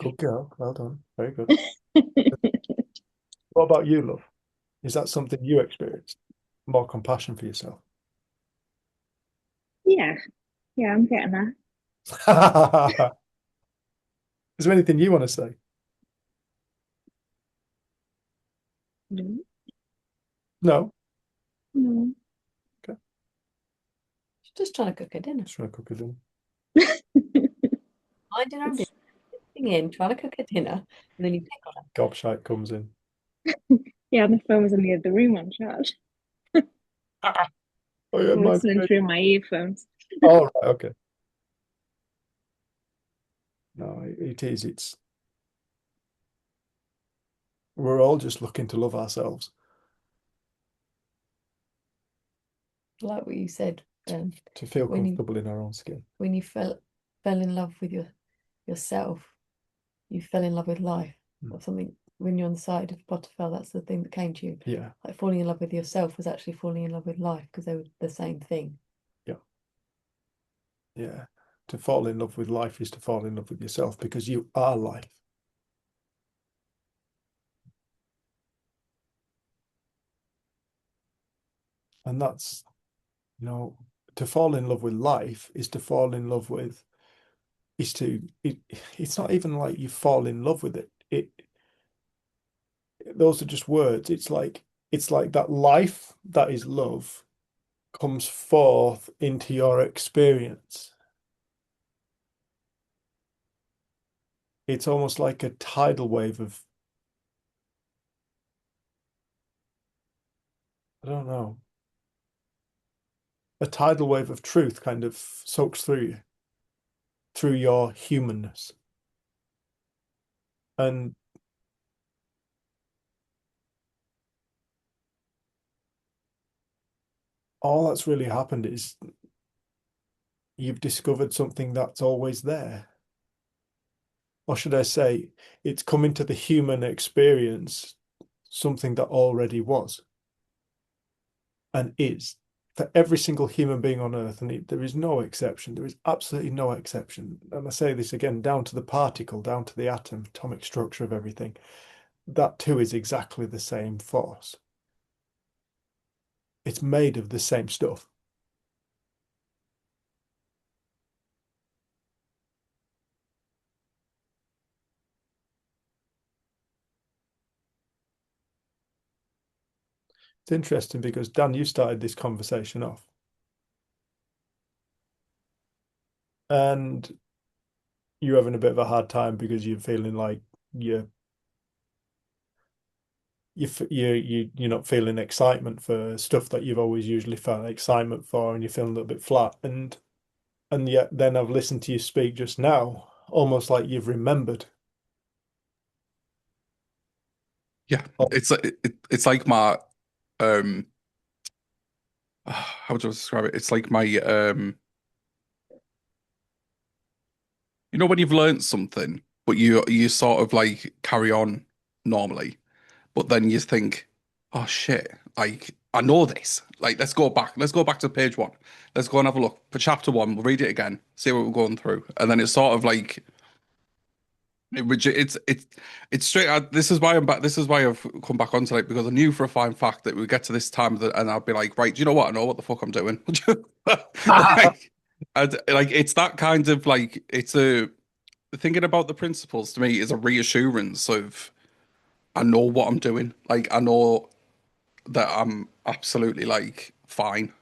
Good girl. Well done. Very good. What about you, love? Is that something you experienced? More compassion for yourself? Yeah, I'm getting there. Is there anything you want to say? No, No? no. She's just trying to cook her dinner. Just trying to cook a dinner. Minding her own business, sitting in, trying to cook her dinner, and then you pick on her. Gobshite comes in. Yeah, my phone was in the other room on charge. Oh, yeah, I'm mine. listening through my earphones. Oh, right, okay. No, it is. We're all just looking to love ourselves. Like what you said, To feel when you- comfortable in our own skin. when you fell in love with yourself, you fell in love with life or something. When you're on the side of Potterfell, that's the thing that came to you. Yeah, Like falling in love with yourself was actually falling in love with life because they were the same thing. yeah. To fall in love with life is to fall in love with yourself because you are life. And that's, to fall in love with life is to fall in love with, it's not even like you fall in love with it. Those are just words. It's like that life that is love comes forth into your experience. It's almost like a tidal wave of, I don't know, a tidal wave of truth kind of soaks through you, through your humanness. And all that's really happened is you've discovered something that's always there. Or should I say, it's come into the human experience, something that already was and is for every single human being on earth. And there is no exception. There is absolutely no exception. And I say this again, down to the particle, down to the atom, atomic structure of everything. That too is exactly the same force. It's made of the same stuff. It's interesting because, Dan, you started this conversation off. And you're having a bit of a hard time because you're feeling like you're not feeling excitement for stuff that you've always usually felt excitement for, and you're feeling a little bit flat. And yet then I've listened to you speak just now, almost like you've remembered. Yeah, it's like my how would I describe it? It's like my when you've learned something, but you sort of like carry on normally, but then you think, oh shit, like I know this. Like let's go back to page 1. Let's go and have a look for chapter 1. We'll read it again, see what we're going through, and then it's sort of like it's straight out. This is why I'm back. This is why I've come back on tonight, because I knew for a fine fact that we get to this time and I'll be like, right, do you know what? I know what the fuck I'm doing. Like it's that kind of like thinking about the principles to me is a reassurance of I know what I'm doing. Like I know that I'm absolutely like fine.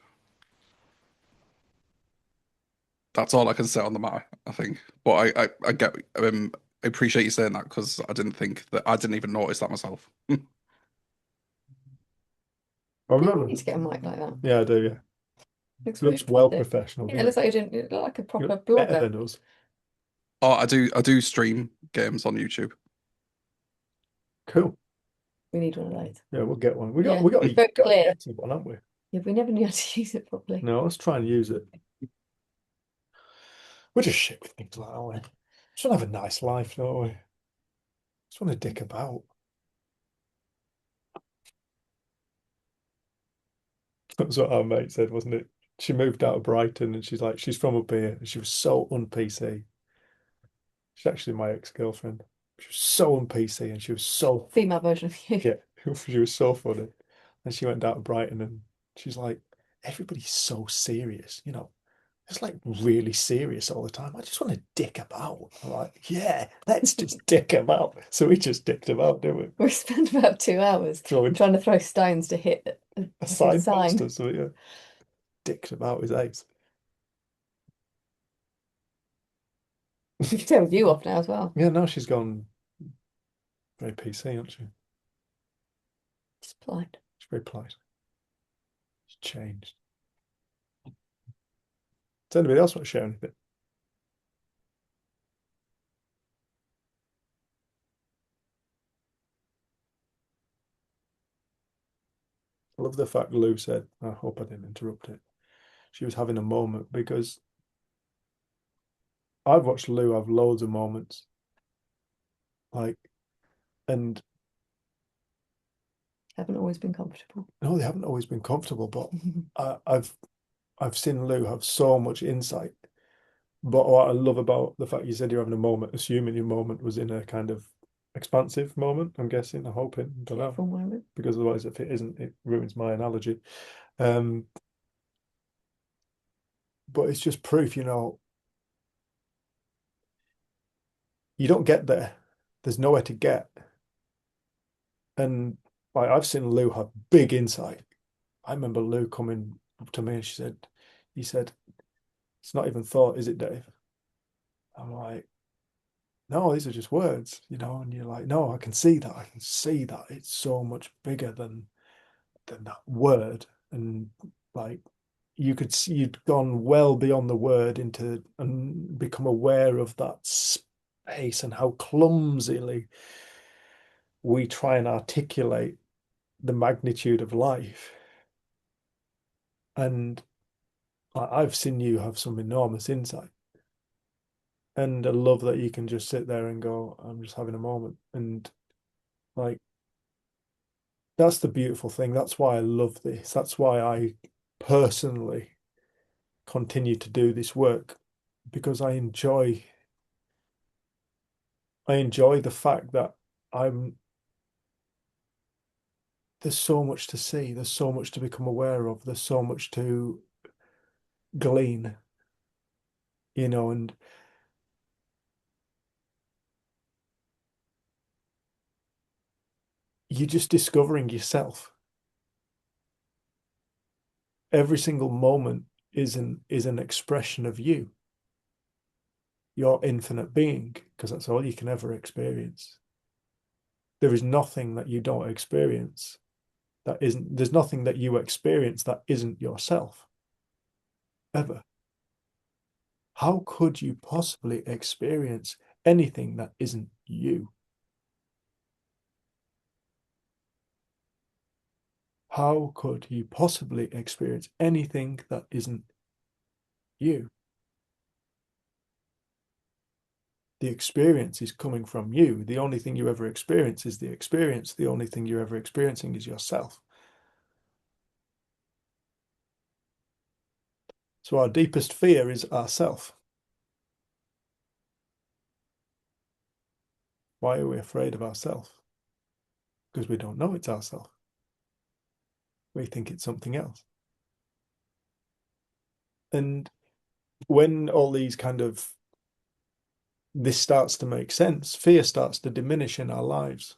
That's all I can say on the matter, I think. But I get I appreciate you saying that, because I didn't even notice that myself. I You remember. need to get a mic like that. Yeah, I do. Yeah, Looks looks really well positive. professional. Yeah, it looks like you look like a proper look better blogger. than us. Oh, I do stream games on YouTube. Cool. We need one of those. Yeah, we'll get one. We Yeah, got it's very clear. get one, haven't we? Yeah, we never knew how to use it properly. No, let's try and use it. We're just shit with things like that, aren't we? Just want to have a nice life, don't we? Just want to dick about. That's what our mate said, wasn't it? She moved out of Brighton and she's like, she's from up here. And she was so un-PC. She's actually my ex-girlfriend. She was so un-PC and she was so, Female version of you. yeah, she was so funny. And she went down to Brighton and she's like, everybody's so serious, you know. It's like really serious all the time. I just want to dick about. I'm like, yeah, let's just dick about. So we just dicked about, didn't we? We spent about 2 hours Throwing trying to throw stones to hit a a sign sign. poster, so yeah, dicked about his eggs. You can tell you off now as well. Yeah, now she's gone very PC, hasn't she? Just polite. She's very polite. She's changed. Does anybody else want to share anything? I love the fact Lou said, I hope I didn't interrupt it. She was having a moment because I've watched Lou have loads of moments. Like, and Haven't always been comfortable. no, they haven't always been comfortable, but I've seen Lou have so much insight. But what I love about the fact you said you're having a moment, assuming your moment was in a kind of expansive moment, I'm guessing, I'm hoping, don't know, From moment. because otherwise if it isn't, it ruins my analogy. But it's just proof, you know, you don't get there. There's nowhere to get. And like I've seen Lou have big insight. I remember Lou coming up to me and he said, it's not even thought, is it, Dave? I'm like, no, these are just words, you know, and you're like, no, I can see that. I can see that. It's so much bigger than that word. And like you could see you'd gone well beyond the word into and become aware of that space and how clumsily we try and articulate the magnitude of life. And I've seen you have some enormous insight. And I love that you can just sit there and go, I'm just having a moment. And like, that's the beautiful thing. That's why I love this. That's why I personally continue to do this work, because I enjoy the fact that there's so much to see, there's so much to become aware of, there's so much to glean, you know, and you're just discovering yourself. Every single moment is an expression of you, your infinite being, because that's all you can ever experience. There is nothing that you don't experience there's nothing that you experience that isn't yourself, ever. How could you possibly experience anything that isn't you? How could you possibly experience anything that isn't you? The experience is coming from you. The only thing you ever experience is the experience. The only thing you're ever experiencing is yourself. So our deepest fear is ourself. Why are we afraid of ourselves? Because we don't know it's ourselves. We think it's something else. And when all these this starts to make sense, fear starts to diminish in our lives.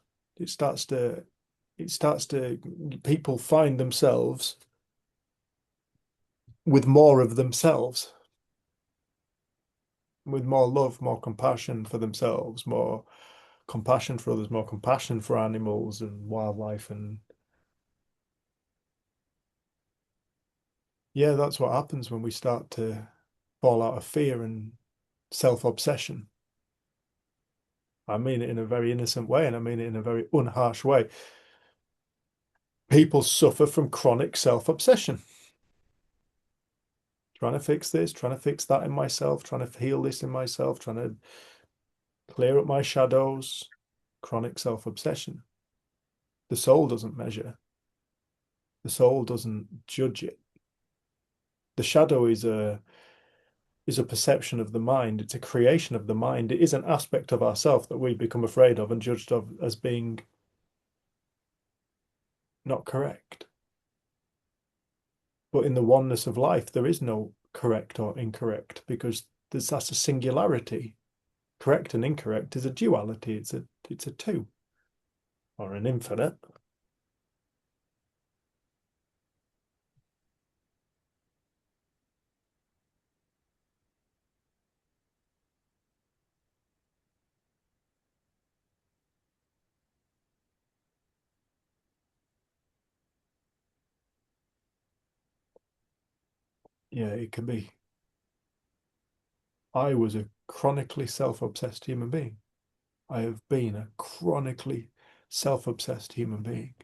People find themselves with more of themselves, with more love, more compassion for themselves, more compassion for others, more compassion for animals and wildlife. And yeah, that's what happens when we start to fall out of fear and self-obsession. I mean it in a very innocent way, and I mean it in a very unharsh way. People suffer from chronic self-obsession. Trying to fix this, trying to fix that in myself, trying to heal this in myself, trying to clear up my shadows. Chronic self-obsession. The soul doesn't measure. The soul doesn't judge it. The shadow is a perception of the mind. It's a creation of the mind. It is an aspect of ourself that we become afraid of and judged of as being not correct. But in the oneness of life, there is no correct or incorrect, because that's a singularity. Correct and incorrect is a duality. It's a two, or an infinite. Yeah, it can be. I was a chronically self-obsessed human being. I have been a chronically self-obsessed human being.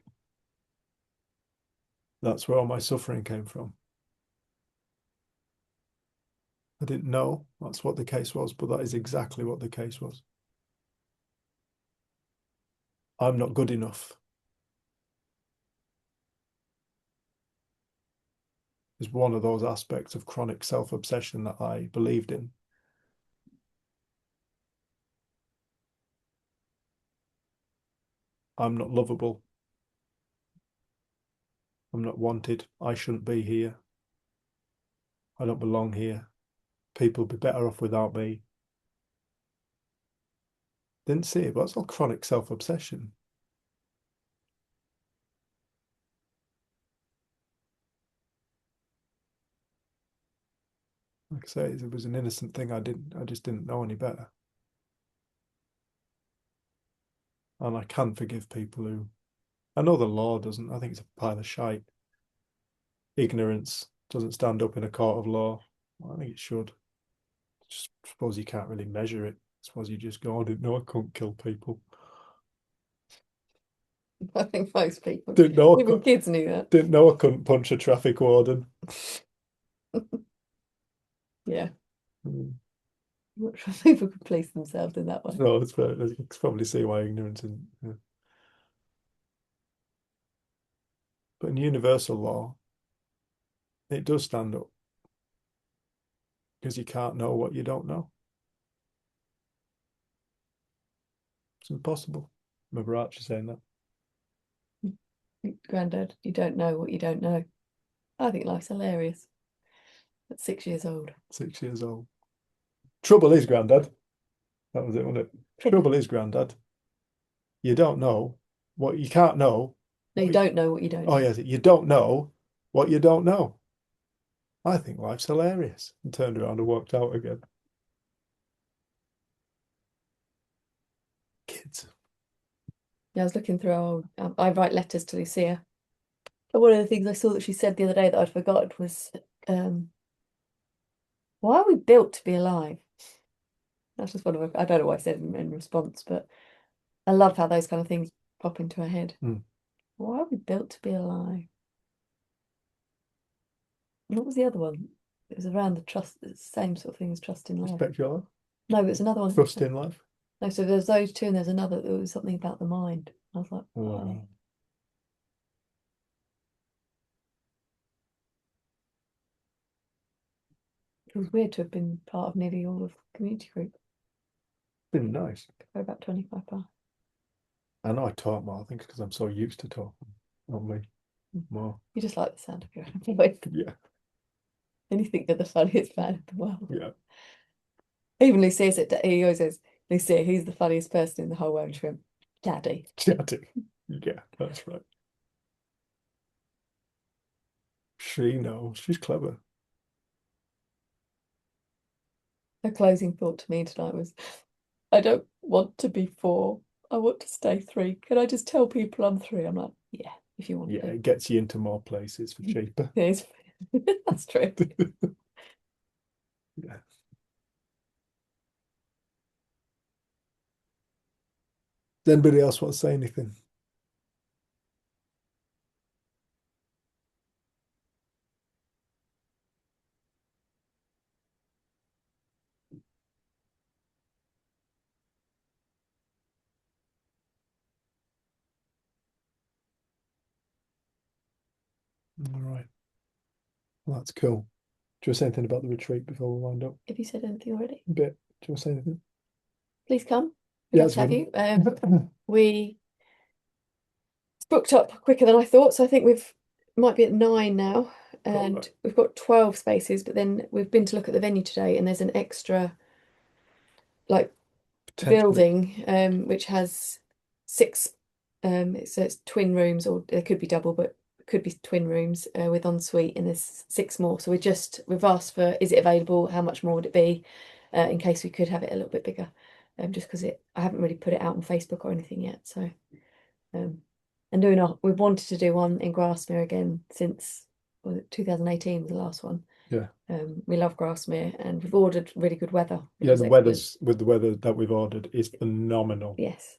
That's where all my suffering came from. I didn't know that's what the case was, but that is exactly what the case was. I'm not good enough. Is one of those aspects of chronic self-obsession that I believed in. I'm not lovable. I'm not wanted. I shouldn't be here. I don't belong here. People would be better off without me. Didn't see it, but that's all chronic self-obsession. Like I say, it was an innocent thing. I just didn't know any better. And I can forgive people who, I know the law doesn't. I think it's a pile of shite. Ignorance doesn't stand up in a court of law. I think it should. Just suppose you can't really measure it. I suppose you just go, I didn't know I couldn't kill people. I think most people, Didn't know I even kids knew that. Didn't know I couldn't punch a traffic warden. Yeah. Mm. I'm not sure people could police themselves in that way. No, it's fair. You can probably see why ignorance is. Yeah. But in universal law, it does stand up, because you can't know what you don't know. It's impossible. Remember Archie saying that. Grandad, you don't know what you don't know. I think life's hilarious. At 6 years old. 6 years old. Trouble is, Grandad. That was it, wasn't it? Trouble is, Grandad. You don't know what you can't know. No, you don't know what you don't know. Oh, yes, you don't know what you don't know. I think life's hilarious. And turned around and walked out again. Kids. Yeah, I was looking through our old, I write letters to Lucia. And one of the things I saw that she said the other day that I'd forgotten was, why are we built to be alive? That's just one of I don't know what I said in response, but I love how those kind of things pop into her head. Mm. Why are we built to be alive? What was the other one? It was around the trust, the same sort of thing as trust in life. Respect your life. No, it was another one. Trust in life. No, so there's those two, and there's another. There was something about the mind. I was like, why? It was weird to have been part of nearly all of the community group. Been nice. For about 25 past. I know I talk more. I think it's because I'm so used to talking. Not me. More. You just like the sound of your own voice. Yeah. And you think you're the funniest man in the world. Yeah. Even Lucia said, he always says, Lucia, who's the funniest person in the whole world? She went, Daddy. Daddy. Yeah, that's right. She knows. She's clever. Her closing thought to me tonight was, I don't want to be 4. I want to stay 3. Can I just tell people I'm 3? I'm like, yeah, if you want Yeah, to. it gets you into more places for cheaper. Yes. That's true. Yeah. Does anybody else want to say anything? All right. Well, that's cool. Do you want to say anything about the retreat before we wind up? Have you said anything already? A bit. Do you want to say anything? Please come. We'd Yeah, love to have it's you. It's booked up quicker than I thought, so I think might be at 9 now, and right. we've got 12 spaces. But then we've been to look at the venue today, and there's an extra Potentially. building which has 6. It's twin rooms, or there could be double, but it could be twin rooms with ensuite, and there's 6 more. So we've asked for, is it available? How much more would it be? In case we could have it a little bit bigger. Just because I haven't really put it out on Facebook or anything yet. So, and we've wanted to do one in Grasmere again since 2018 was the last one. Yeah. We love Grasmere, and we've ordered really good weather. Yeah, the weather that we've ordered is phenomenal. Yes.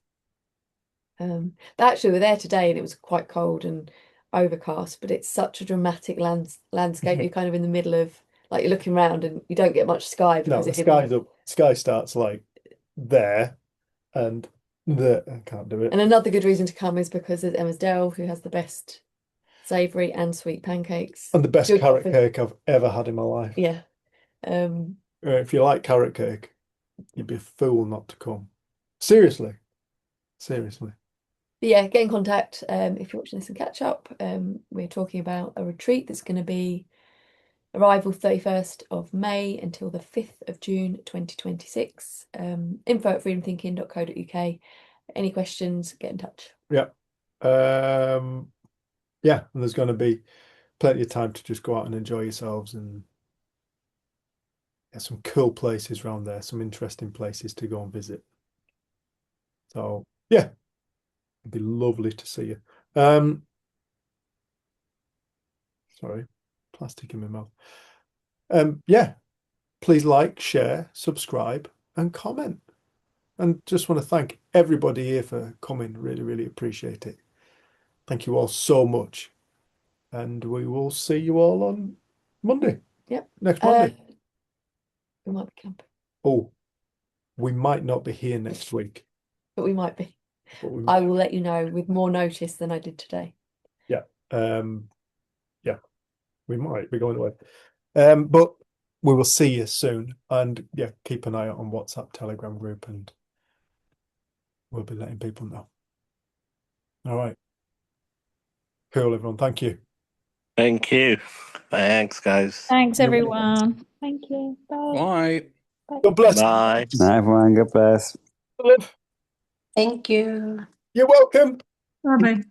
But actually, we're there today, and it was quite cold and overcast. But it's such a dramatic landscape. You're kind of in the middle of, like, you're looking around, and you don't get much sky because the sky's up. Sky starts like there, and I can't do it. And another good reason to come is because there's Emma's Dell, who has the best savoury and sweet pancakes. And the best carrot cake I've ever had in my life. Yeah. If you like carrot cake, you'd be a fool not to come. Seriously. But yeah, get in contact if you're watching this and catch up. We're talking about a retreat that's going to be arrival 31st of May until the 5th of June 2026. info@freedomthinking.co.uk. Any questions, get in touch. Yeah. Yeah, and there's going to be plenty of time to just go out and enjoy yourselves, and there's some cool places around there, some interesting places to go and visit. So yeah, it'd be lovely to see you. Sorry, plastic in my mouth. Yeah, please like, share, subscribe, and comment. And just want to thank everybody here for coming. Really, really appreciate it. Thank you all so much. And we will see you all on Monday. Yep. Next Monday. We might be camping. Oh, we might not be here next week. But we might be. I will let you know with more notice than I did today. Yeah. Yeah. We might be going away. But we will see you soon. And yeah, keep an eye out on WhatsApp, Telegram group, and we'll be letting people know. All right. Cool, everyone. Thank you. Thank you. Thanks, guys. Thanks, everyone. Thank you. Bye. Bye. God bless. Bye. Bye, everyone. God bless. Love. Thank you. You're welcome. Bye-bye.